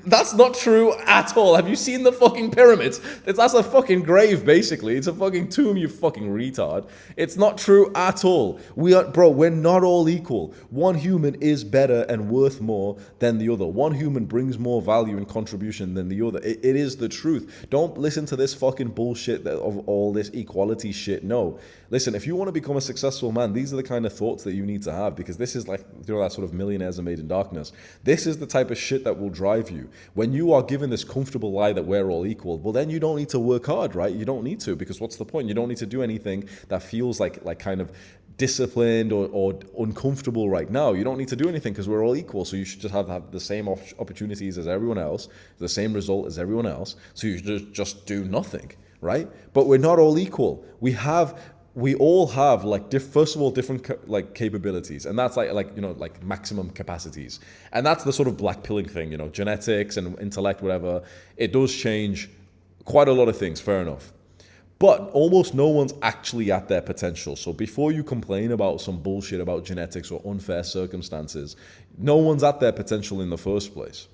That's not true at all. Have you seen the fucking pyramids? That's a fucking grave, basically. It's a fucking tomb, you fucking retard. It's not true at all. We're not all equal. One human is better and worth more than the other. One human brings more value and contribution than the other. It is the truth. Don't listen to this fucking bullshit of all this equality shit. No. Listen, if you want to become a successful man, these are the kind of thoughts that you need to have, because this is that sort of millionaires are made in darkness. This is the type of shit that will drive you. When you are given this comfortable lie that we're all equal, well, then you don't need to work hard, right? You don't need to, because what's the point? You don't need to do anything that feels like kind of disciplined or uncomfortable right now. You don't need to do anything because we're all equal. So you should just have the same opportunities as everyone else, the same result as everyone else. So you should just do nothing, right? But we're not all equal. We all have first of all different capabilities, and that's maximum capacities, and that's the sort of black pilling thing, genetics and intellect, whatever. It does change quite a lot of things, fair enough. But almost no one's actually at their potential. So before you complain about some bullshit about genetics or unfair circumstances, no one's at their potential in the first place.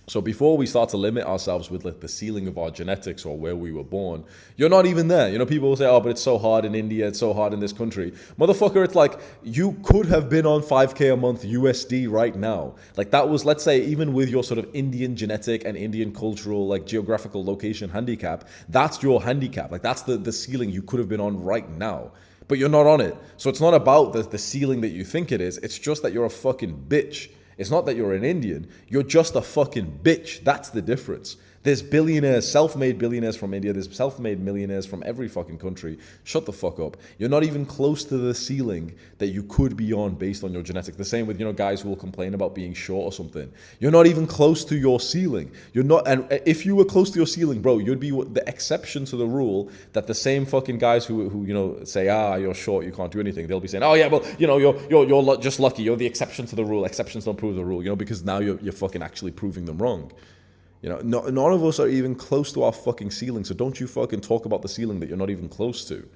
So before we start to limit ourselves with like the ceiling of our genetics or where we were born, you're not even there. You know, people will say, oh, but it's so hard in India, it's so hard in this country. Motherfucker, it's like you could have been on 5K a month USD right now. Like that was, let's say, even with your sort of Indian genetic and Indian cultural, like geographical location handicap, that's your handicap. Like that's the ceiling you could have been on right now. But you're not on it. So it's not about the ceiling that you think it is. It's just that you're a fucking bitch. It's not that you're an Indian. You're just a fucking bitch. That's the difference. There's billionaires, self-made billionaires from India. There's self-made millionaires from every fucking country. Shut the fuck up. You're not even close to the ceiling that you could be on based on your genetics. The same with, you know, guys who will complain about being short or something. You're not even close to your ceiling. You're not, and if you were close to your ceiling, bro, you'd be the exception to the rule that the same fucking guys who you know, say, you're short, you can't do anything. They'll be saying, oh yeah, well, you know, you're just lucky. You're the exception to the rule. Exceptions don't prove the rule, you know, because now you're fucking actually proving them wrong. You know, none of us are even close to our fucking ceiling, so don't you fucking talk about the ceiling that you're not even close to.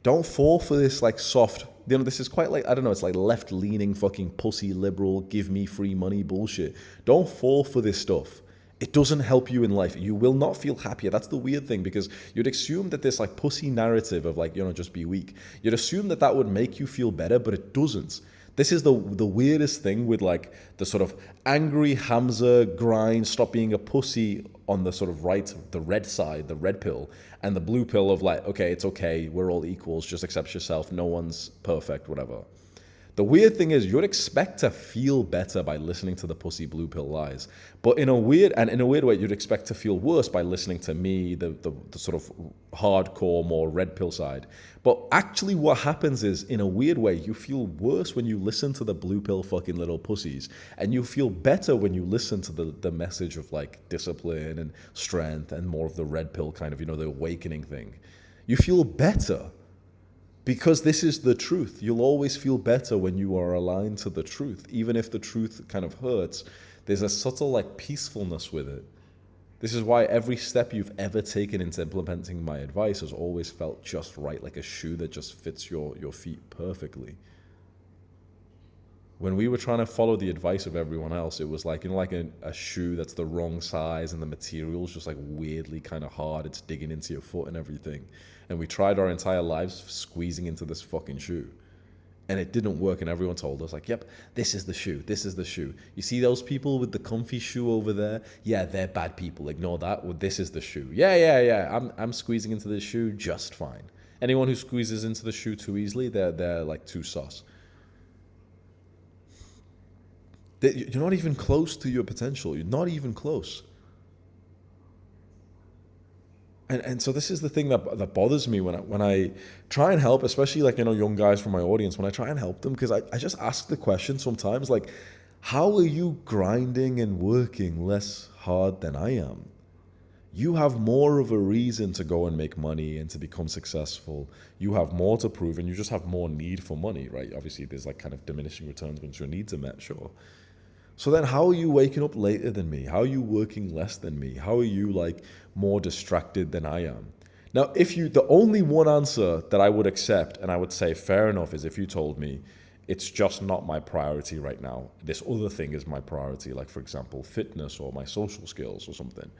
Don't fall for this, like, soft, you know, this is quite like, I don't know, it's like left-leaning fucking pussy liberal, give me free money bullshit. Don't fall for this stuff. It doesn't help you in life. You will not feel happier. That's the weird thing, because you'd assume that this, like, pussy narrative of, like, you know, just be weak, you'd assume that would make you feel better, but it doesn't. This is the weirdest thing with like the sort of angry Hamza grind, stop being a pussy on the sort of right, the red side, the red pill, and the blue pill of like, okay, it's okay, we're all equals, just accept yourself, no one's perfect, whatever. The weird thing is you'd expect to feel better by listening to the pussy blue pill lies. But in a weird way, you'd expect to feel worse by listening to me, the sort of hardcore, more red pill side. But actually what happens is, in a weird way, you feel worse when you listen to the blue pill fucking little pussies. And you feel better when you listen to the message of like discipline and strength and more of the red pill kind of, you know, the awakening thing. You feel better. Because this is the truth. You'll always feel better when you are aligned to the truth. Even if the truth kind of hurts, there's a subtle like peacefulness with it. This is why every step you've ever taken into implementing my advice has always felt just right, like a shoe that just fits your feet perfectly. When we were trying to follow the advice of everyone else, it was like, you know, like a shoe that's the wrong size and the material's just like weirdly kind of hard. It's digging into your foot and everything. And we tried our entire lives squeezing into this fucking shoe. And it didn't work, and everyone told us, like, yep, this is the shoe, this is the shoe. You see those people with the comfy shoe over there? Yeah, they're bad people, ignore that. Well, this is the shoe. Yeah, I'm squeezing into this shoe just fine. Anyone who squeezes into the shoe too easily, they're like too sus. You're not even close to your potential. You're not even close. And so this is the thing that bothers me when I try and help, especially like, you know, young guys from my audience, when I try and help them, because I just ask the question sometimes, like, how are you grinding and working less hard than I am? You have more of a reason to go and make money and to become successful. You have more to prove, and you just have more need for money, right? Obviously, there's like kind of diminishing returns once your needs are met, sure. So then how are you waking up later than me? How are you working less than me? How are you like more distracted than I am? Now, the only one answer that I would accept and I would say fair enough is if you told me it's just not my priority right now. This other thing is my priority, like for example, fitness or my social skills or something.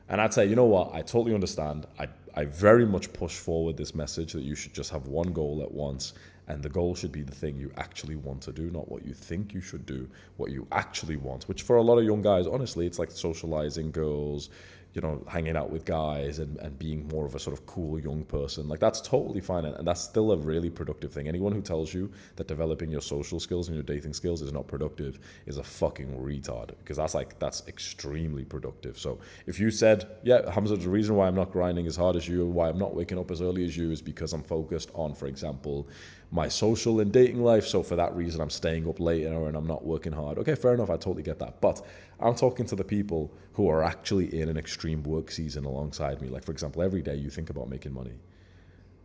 And I'd say, you know what? I totally understand. I very much push forward this message that you should just have one goal at once. And the goal should be the thing you actually want to do, not what you think you should do, what you actually want, which for a lot of young guys, honestly, it's like socializing girls, you know, hanging out with guys and being more of a sort of cool young person. Like that's totally fine. And that's still a really productive thing. Anyone who tells you that developing your social skills and your dating skills is not productive is a fucking retard, because that's extremely productive. So if you said, yeah, Hamza, the reason why I'm not grinding as hard as you, why I'm not waking up as early as you is because I'm focused on, for example, my social and dating life. So for that reason, I'm staying up later and I'm not working hard. Okay, fair enough. I totally get that. But I'm talking to the people who are actually in an extreme work season alongside me. Like, for example, every day you think about making money.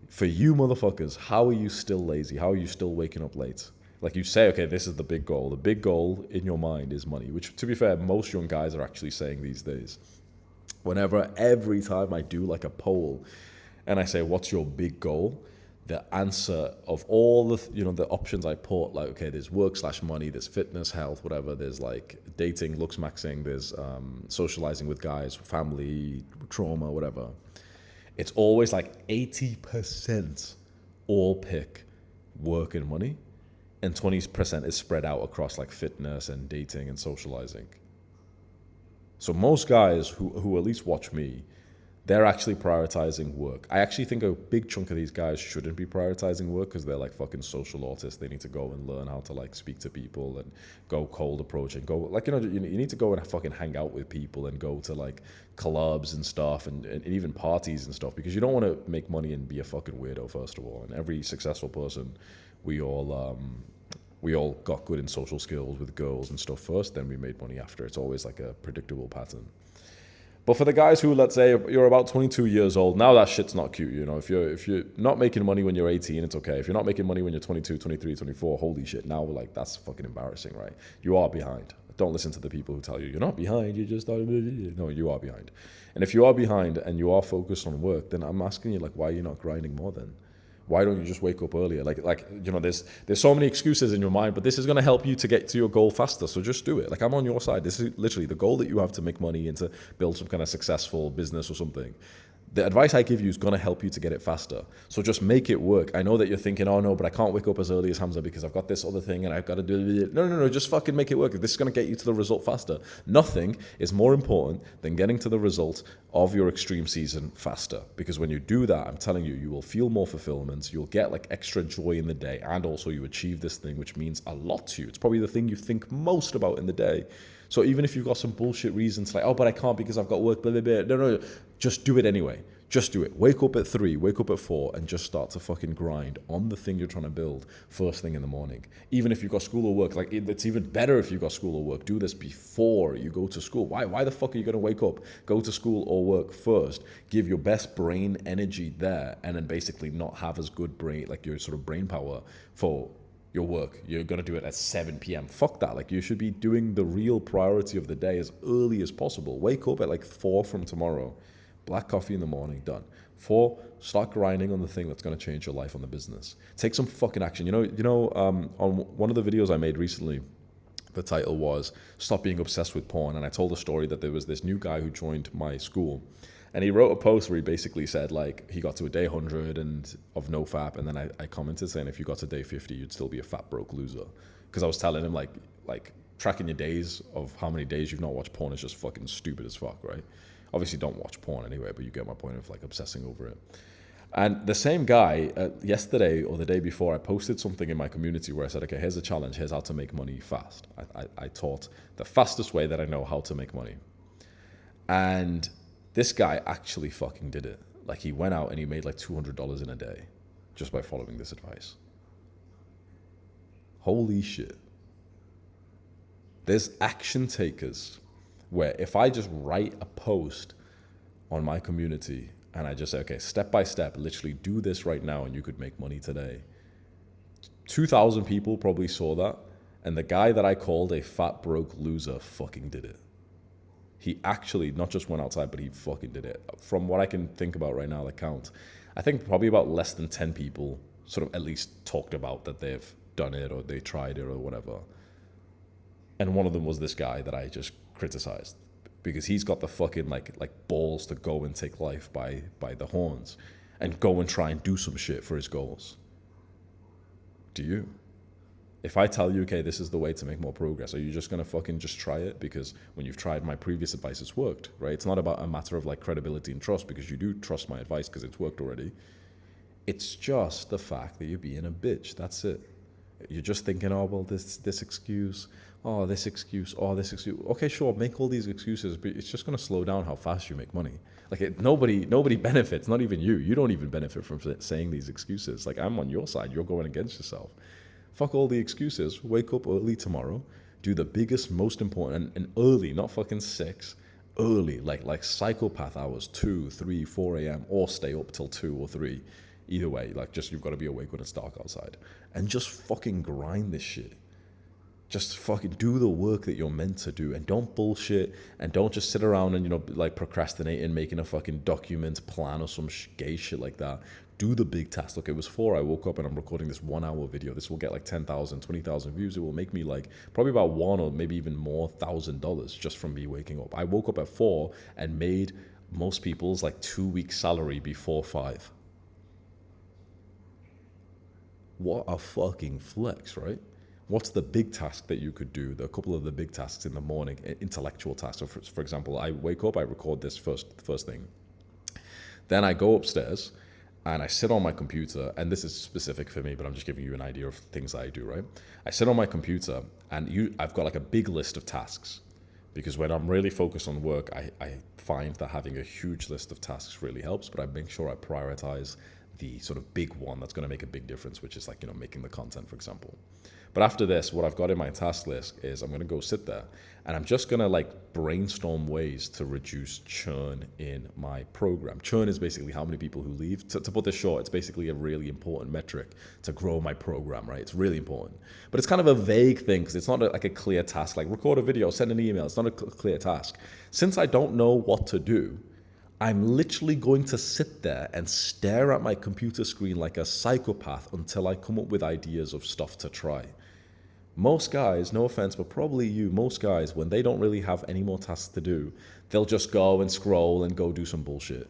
For you motherfuckers, how are you still lazy? How are you still waking up late? Like you say, okay, this is the big goal. The big goal in your mind is money, which to be fair, most young guys are actually saying these days. Every time I do like a poll and I say, what's your big goal? the answer of all the the options I put, like, okay, there's work/money, there's fitness, health, whatever, there's like dating, looks maxing, there's socializing with guys, family, trauma, whatever. It's always like 80% all pick work and money, and 20% is spread out across like fitness and dating and socializing. So most guys who at least watch me, they're actually prioritizing work. I actually think a big chunk of these guys shouldn't be prioritizing work because they're like fucking social autists. They need to go and learn how to like speak to people and go cold approach and go like, you need to go and fucking hang out with people and go to like clubs and stuff and even parties and stuff, because you don't want to make money and be a fucking weirdo, first of all. And every successful person, we all got good in social skills with girls and stuff first, then we made money after. It's always like a predictable pattern. But for the guys who, let's say you're about 22 years old, now that shit's not cute, If you're not making money when you're 18, it's okay. If you're not making money when you're 22, 23, 24, holy shit, now like that's fucking embarrassing, right? You are behind. Don't listen to the people who tell you you're not behind, you just are. No, you are behind. And if you are behind and you are focused on work, then I'm asking you, like, why are you not grinding more then? Why don't you just wake up earlier? There's so many excuses in your mind, but this is going to help you to get to your goal faster. So just do it. Like, I'm on your side. This is literally the goal that you have, to make money and to build some kind of successful business or something. The advice I give you is going to help you to get it faster. So just make it work. I know that you're thinking, oh no, but I can't wake up as early as Hamza because I've got this other thing and I've got to do it. No, just fucking make it work. This is going to get you to the result faster. Nothing is more important than getting to the result of your extreme season faster. Because when you do that, I'm telling you, you will feel more fulfillment. You'll get like extra joy in the day. And also you achieve this thing, which means a lot to you. It's probably the thing you think most about in the day. So even if you've got some bullshit reasons like, oh, but I can't because I've got work, blah, blah, blah. No, just do it anyway. Just do it. Wake up at 3, wake up at 4, and just start to fucking grind on the thing you're trying to build first thing in the morning. Even if you've got school or work, like it's even better if you've got school or work. Do this before you go to school. Why the fuck are you going to wake up, go to school or work first, give your best brain energy there, and then basically not have as good brain, like your sort of brain power for your work? You're going to do it at 7 p.m. Fuck that. Like, you should be doing the real priority of the day as early as possible. Wake up at like 4 from tomorrow. Black coffee in the morning, done. 4, start grinding on the thing that's going to change your life on the business. Take some fucking action. On one of the videos I made recently, the title was Stop Being Obsessed with Porn. And I told a story that there was this new guy who joined my school. And he wrote a post where he basically said, like, he got to a day 100 and of no fap. And then I commented saying, if you got to day 50, you'd still be a fat, broke loser. Because I was telling him, like tracking your days of how many days you've not watched porn is just fucking stupid as fuck, right? Obviously, don't watch porn anyway, but you get my point of like obsessing over it. And the same guy, yesterday or the day before, I posted something in my community where I said, okay, here's a challenge. Here's how to make money fast. I taught the fastest way that I know how to make money. And this guy actually fucking did it. Like, he went out and he made like $200 in a day just by following this advice. Holy shit. There's action takers where if I just write a post on my community and I just say, okay, step by step, literally do this right now and you could make money today. 2,000 people probably saw that. And the guy that I called a fat, broke loser fucking did it. He actually not just went outside, but he fucking did it. From what I can think about right now, the count, I think probably about less than 10 people sort of at least talked about that they've done it or they tried it or whatever. And one of them was this guy that I just criticized because he's got the fucking like balls to go and take life by the horns and go and try and do some shit for his goals. Do you? If I tell you, okay, this is the way to make more progress, are you just going to fucking just try it? Because when you've tried my previous advice, it's worked, right? It's not about a matter of like credibility and trust because you do trust my advice because it's worked already. It's just the fact that you're being a bitch. That's it. You're just thinking, oh, well, this excuse, oh, this excuse, oh, this excuse. Okay, sure, make all these excuses, but it's just going to slow down how fast you make money. Like, nobody benefits, not even you. You don't even benefit from saying these excuses. Like, I'm on your side. You're going against yourself. Fuck all the excuses. Wake up early tomorrow. Do the biggest, most important, and early, not fucking 6, early, like psychopath hours, 2, 3, 4 a.m., or stay up till 2 or 3. Either way, like, just you've got to be awake when it's dark outside. And just fucking grind this shit. Just fucking do the work that you're meant to do. And don't bullshit. And don't just sit around and, like, procrastinating, making a fucking document plan or some gay shit like that. Do the big task. Look, it was 4, I woke up and I'm recording this 1 hour video. This will get like 10,000, 20,000 views. It will make me like probably about one or maybe even more $1,000 just from me waking up. I woke up at 4 and made most people's like 2 weeks salary before 5. What a fucking flex, right? What's the big task that you could do? A couple of the big tasks in the morning, intellectual tasks. So for example, I wake up, I record this first thing. Then I go upstairs and I sit on my computer, and this is specific for me, but I'm just giving you an idea of things that I do, right? I sit on my computer and I've got like a big list of tasks, because when I'm really focused on work, I find that having a huge list of tasks really helps, but I make sure I prioritize the sort of big one that's going to make a big difference, which is like, making the content, for example. But after this, what I've got in my task list is I'm going to go sit there and I'm just going to like brainstorm ways to reduce churn in my program. Churn is basically how many people who leave. To put this short, it's basically a really important metric to grow my program, right? It's really important. But it's kind of a vague thing because it's not like a clear task, like record a video, send an email. It's not a clear task. Since I don't know what to do, I'm literally going to sit there and stare at my computer screen like a psychopath until I come up with ideas of stuff to try. Most guys, no offense, but probably you, most guys, when they don't really have any more tasks to do, they'll just go and scroll and go do some bullshit.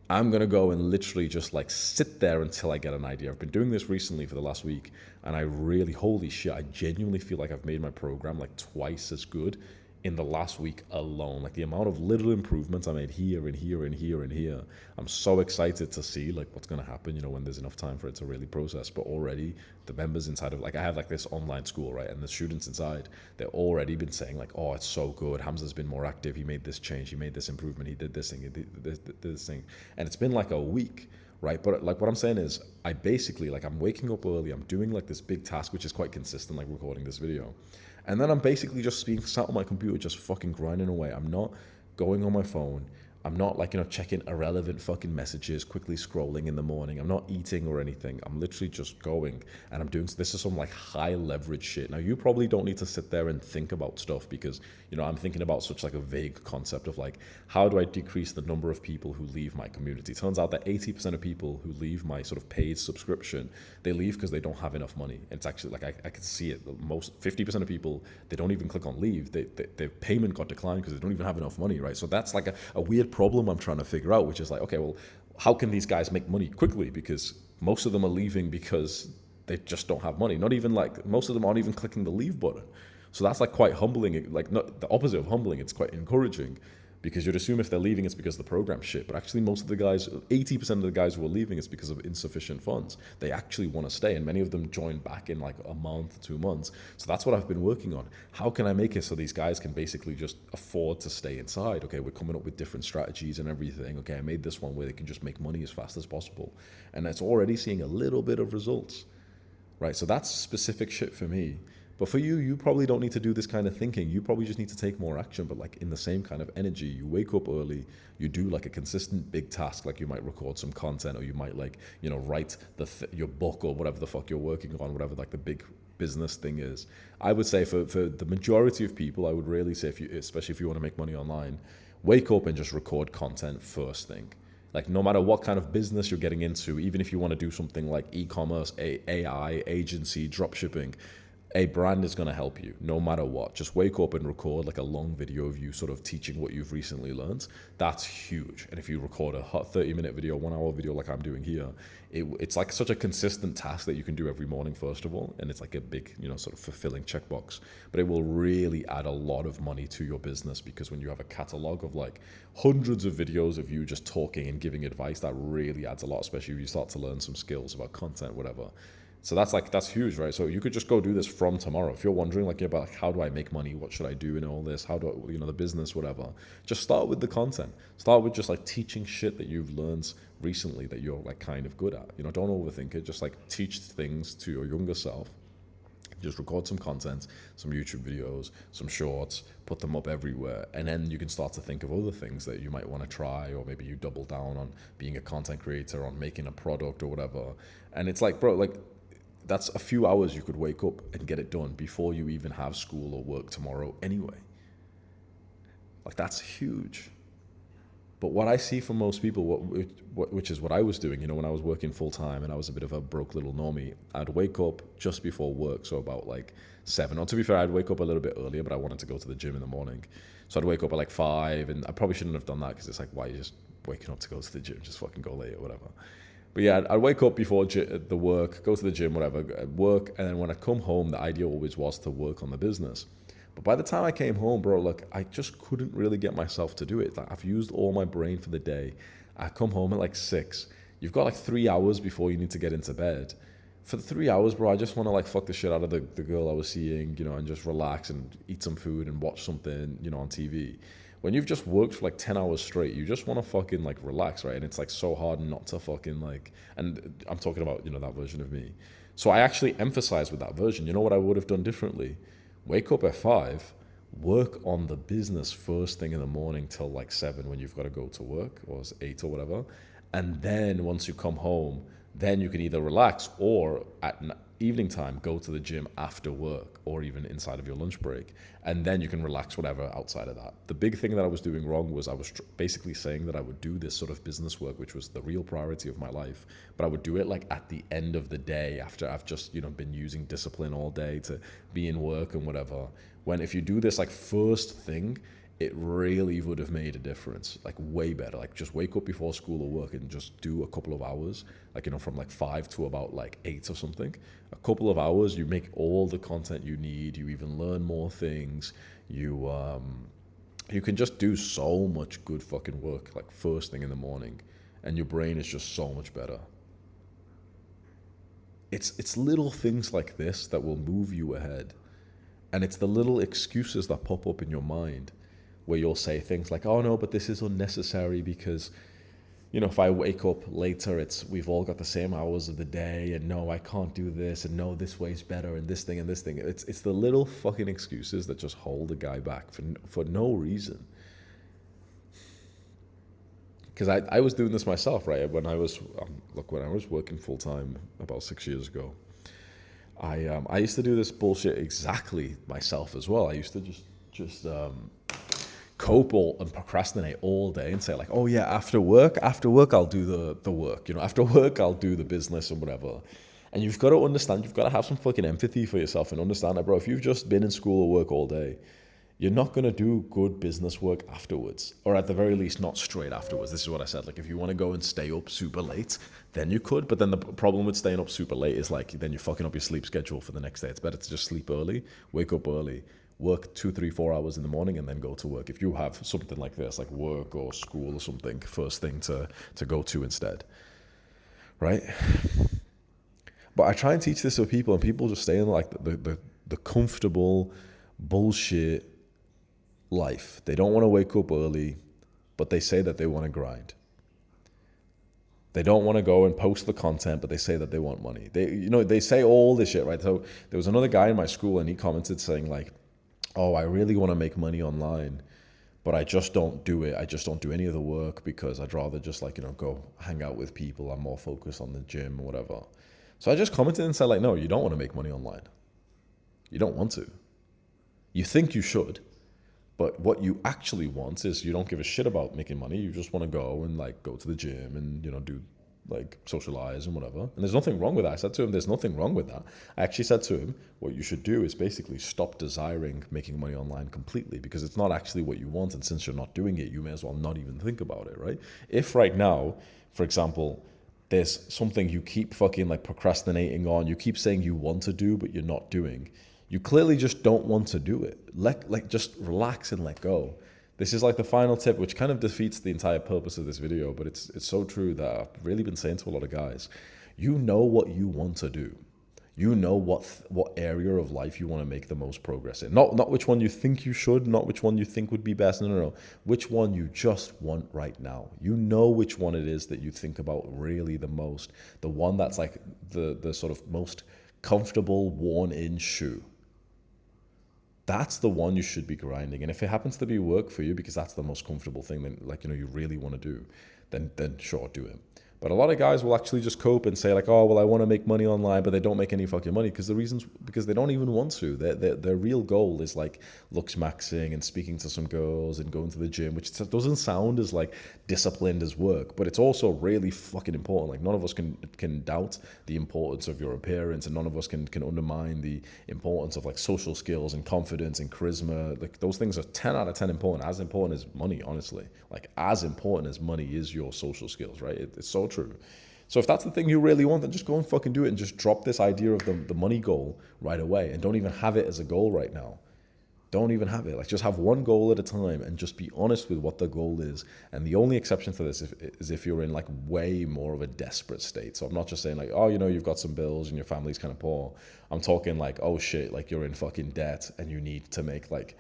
I'm going to go and literally just like sit there until I get an idea. I've been doing this recently for the last week, and I really, holy shit, I genuinely feel like I've made my program like twice as good in the last week alone. Like the amount of little improvements I made here and here and here and here. I'm so excited to see like what's going to happen, when there's enough time for it to really process. But already the members inside of, like, I have like this online school, right? And the students inside, they've already been saying like, oh, it's so good. Hamza's been more active. He made this change. He made this improvement. He did this thing. He did this thing. And it's been like a week, right? But like what I'm saying is I basically, like, I'm waking up early. I'm doing like this big task, which is quite consistent, like recording this video. And then I'm basically just being sat on my computer, just fucking grinding away. I'm not going on my phone. I'm not like, checking irrelevant fucking messages, quickly scrolling in the morning. I'm not eating or anything. I'm literally just going and I'm doing, this is some like high leverage shit. Now you probably don't need to sit there and think about stuff because, I'm thinking about such like a vague concept of like, how do I decrease the number of people who leave my community? It turns out that 80% of people who leave my sort of paid subscription, they leave because they don't have enough money. It's actually like, I can see it. Most 50% of people, they don't even click on leave. Their payment got declined because they don't even have enough money, right? So that's like a weird problem I'm trying to figure out, which is like, okay, well, how can these guys make money quickly? Because most of them are leaving because they just don't have money. Not even like, most of them aren't even clicking the leave button. So that's like quite humbling, like not the opposite of humbling. It's quite encouraging because you'd assume if they're leaving, it's because the program's shit. But actually most of the guys, 80% of the guys who are leaving, it's because of insufficient funds. They actually want to stay. And many of them join back in like a month, 2 months. So that's what I've been working on. How can I make it so these guys can basically just afford to stay inside? Okay, we're coming up with different strategies and everything. Okay, I made this one where they can just make money as fast as possible. And it's already seeing a little bit of results, right? So that's specific shit for me. But for you, you probably don't need to do this kind of thinking. You probably just need to take more action, but like in the same kind of energy. You wake up early, you do like a consistent big task, like you might record some content or you might like, write your book or whatever the fuck you're working on, whatever like the big business thing is. I would say for the majority of people, I would really say, especially if you want to make money online, wake up and just record content first thing. Like no matter what kind of business you're getting into, even if you want to do something like e-commerce, AI, agency, dropshipping, a brand is going to help you no matter what. Just wake up and record like a long video of you sort of teaching what you've recently learned. That's huge. And if you record a hot 30-minute video, 1 hour video like I'm doing here, it's like such a consistent task that you can do every morning, first of all. And it's like a big, sort of fulfilling checkbox. But it will really add a lot of money to your business because when you have a catalog of like hundreds of videos of you just talking and giving advice, that really adds a lot, especially if you start to learn some skills about content, whatever. So that's huge, right? So you could just go do this from tomorrow. If you're wondering like about how do I make money? What should I do in all this? How do I, the business, whatever. Just start with the content. Start with just like teaching shit that you've learned recently that you're like kind of good at. Don't overthink it. Just like teach things to your younger self. Just record some content, some YouTube videos, some shorts, put them up everywhere. And then you can start to think of other things that you might want to try, or maybe you double down on being a content creator, on making a product or whatever. And it's like, bro, like, that's a few hours you could wake up and get it done before you even have school or work tomorrow anyway. Like that's huge. But what I see from most people, which is what I was doing, when I was working full time and I was a bit of a broke little normie, I'd wake up just before work, so about like 7. Or to be fair, I'd wake up a little bit earlier, but I wanted to go to the gym in the morning. So I'd wake up at like 5, and I probably shouldn't have done that because it's like, why are you just waking up to go to the gym? Just fucking go late or whatever. But yeah, I'd wake up before the work, go to the gym, whatever, work, and then when I come home, the idea always was to work on the business. But by the time I came home, bro, look, I just couldn't really get myself to do it. Like, I've used all my brain for the day. I come home at like 6. You've got like 3 hours before you need to get into bed. For the 3 hours, bro, I just want to like fuck the shit out of the girl I was seeing, and just relax and eat some food and watch something, on TV. When you've just worked for like 10 hours straight, you just want to fucking like relax, right? And it's like so hard not to fucking like, and I'm talking about, that version of me. So I actually emphasize with that version. You know what I would have done differently? Wake up at 5, work on the business first thing in the morning till like 7 when you've got to go to work, or 8 or whatever. And then once you come home, then you can either relax or at evening time, go to the gym after work or even inside of your lunch break. And then you can relax whatever outside of that. The big thing that I was doing wrong was I was basically saying that I would do this sort of business work, which was the real priority of my life. But I would do it like at the end of the day after I've just, been using discipline all day to be in work and whatever. When if you do this like first thing, it really would have made a difference, like way better. Like just wake up before school or work and just do a couple of hours, like, from like 5 to about like 8 or something. A couple of hours, you make all the content you need. You even learn more things. You can just do so much good fucking work, like first thing in the morning, and your brain is just so much better. It's little things like this that will move you ahead. And it's the little excuses that pop up in your mind where you'll say things like, oh no, but this is unnecessary because, if I wake up later, we've all got the same hours of the day, and no, I can't do this, and no, this way's better, and this thing and this thing. It's the little fucking excuses that just hold a guy back for no reason. Because I was doing this myself, right? When I was working full time about 6 years ago, I used to do this bullshit exactly myself as well. I used to just cope and procrastinate all day and say like, oh yeah, after work I'll do the work, after work I'll do the business and whatever. And you've got to understand, you've got to have some fucking empathy for yourself and understand that, bro, if you've just been in school or work all day, you're not going to do good business work afterwards, or at the very least not straight afterwards. This is what I said. Like, if you want to go and stay up super late, then you could. But then the problem with staying up super late is like, then you're fucking up your sleep schedule for the next day. It's better to just sleep early, wake up early, work 2, 3, 4 hours in the morning, and then go to work. If you have something like this, like work or school or something, first thing to go to instead, right? But I try and teach this to people, and people just stay in like the comfortable bullshit life. They don't want to wake up early, but they say that they want to grind. They don't want to go and post the content, but they say that they want money. They say all this shit, right? So there was another guy in my school, and he commented saying like, oh, I really want to make money online, but I just don't do it. I just don't do any of the work because I'd rather just like, go hang out with people. I'm more focused on the gym or whatever. So I just commented and said like, no, you don't want to make money online. You don't want to. You think you should, but what you actually want is you don't give a shit about making money. You just want to go and like go to the gym and, do like socialize and whatever. And there's nothing wrong with that. I said to him, there's nothing wrong with that. I actually said to him, what you should do is basically stop desiring making money online completely, because it's not actually what you want. And since you're not doing it, you may as well not even think about it, right? If right now, for example, there's something you keep fucking like procrastinating on, you keep saying you want to do, but you're not doing, you clearly just don't want to do it. Just relax and let go. This is like the final tip, which kind of defeats the entire purpose of this video, but it's so true that I've really been saying to a lot of guys. You know what you want to do. You know what area of life you want to make the most progress in. Not which one you think you should, not which one you think would be best. No. Which one you just want right now. You know which one it is that you think about really the most. The one that's like the sort of most comfortable, worn-in shoe. That's the one you should be grinding. And if it happens to be work for you because that's the most comfortable thing that you really want to do, then sure, do it. But a lot of guys will actually just cope and say like, oh, well, I want to make money online, but they don't make any fucking money because they don't even want to. Their real goal is like looks maxing and speaking to some girls and going to the gym, which doesn't sound as like disciplined as work, but it's also really fucking important. Like none of us can doubt the importance of your appearance, and none of us can undermine the importance of like social skills and confidence and charisma. Like those things are 10 out of 10 important, as important as money, honestly. Like as important as money is your social skills, right? It's so true. So if that's the thing you really want, then just go and fucking do it, and just drop this idea of the money goal right away, and don't even have it as a goal right now. Don't even have it. Like just have one goal at a time and just be honest with what the goal is. And the only exception to this is if you're in like way more of a desperate state. So I'm not just saying like, oh, you've got some bills and your family's kind of poor. I'm talking like, oh shit, like you're in fucking debt and you need to make like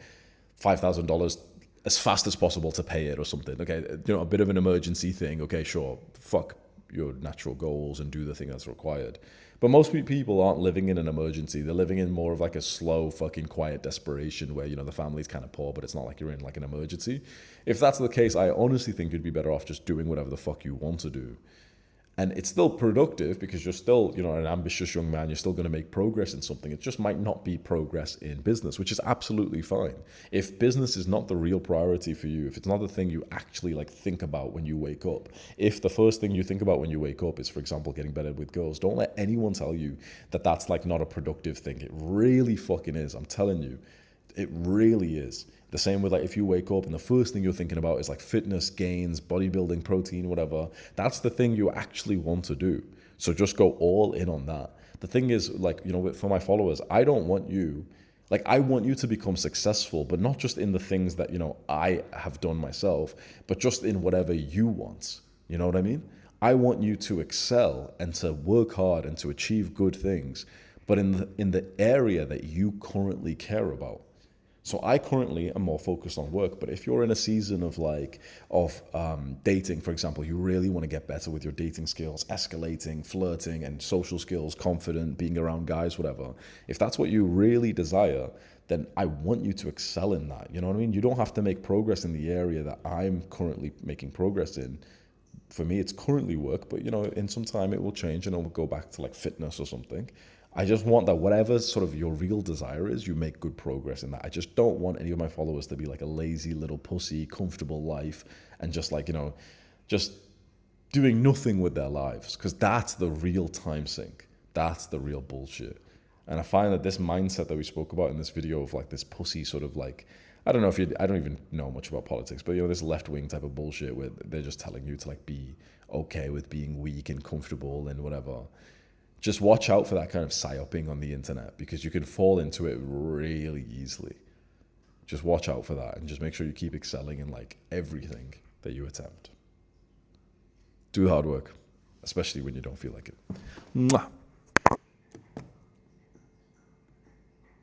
$5,000 as fast as possible to pay it or something. Okay, a bit of an emergency thing. Okay, sure, fuck your natural goals and do the thing that's required. But most people aren't living in an emergency. They're living in more of like a slow, fucking quiet desperation where, the family's kind of poor, but it's not like you're in like an emergency. If that's the case, I honestly think you'd be better off just doing whatever the fuck you want to do. And it's still productive because you're still, an ambitious young man. You're still going to make progress in something. It just might not be progress in business, which is absolutely fine. If business is not the real priority for you, if it's not the thing you actually like think about when you wake up, if the first thing you think about when you wake up is, for example, getting better with girls, don't let anyone tell you that that's like not a productive thing. It really fucking is. I'm telling you, it really is. The same with like if you wake up and the first thing you're thinking about is like fitness, gains, bodybuilding, protein, whatever, that's the thing you actually want to do. So just go all in on that. The thing is like, for my followers, I want you to become successful, but not just in the things that, I have done myself, but just in whatever you want. You know what I mean? I want you to excel and to work hard and to achieve good things, but in the area that you currently care about. So I currently am more focused on work, but if you're in a season of dating, for example, you really want to get better with your dating skills, escalating, flirting, and social skills, confident, being around guys, whatever. If that's what you really desire, then I want you to excel in that. You know what I mean? You don't have to make progress in the area that I'm currently making progress in. For me, it's currently work, but in some time it will change and it will go back to like fitness or something. I just want that whatever sort of your real desire is, you make good progress in that. I just don't want any of my followers to be like a lazy little pussy, comfortable life, and just like, just doing nothing with their lives, because that's the real time sink. That's the real bullshit. And I find that this mindset that we spoke about in this video of like this pussy sort of like, I don't even know much about politics, but this left-wing type of bullshit where they're just telling you to like be okay with being weak and comfortable and whatever. Just watch out for that kind of psyoping on the internet, because you can fall into it really easily. Just watch out for that and just make sure you keep excelling in like everything that you attempt. Do hard work, especially when you don't feel like it. Mwah.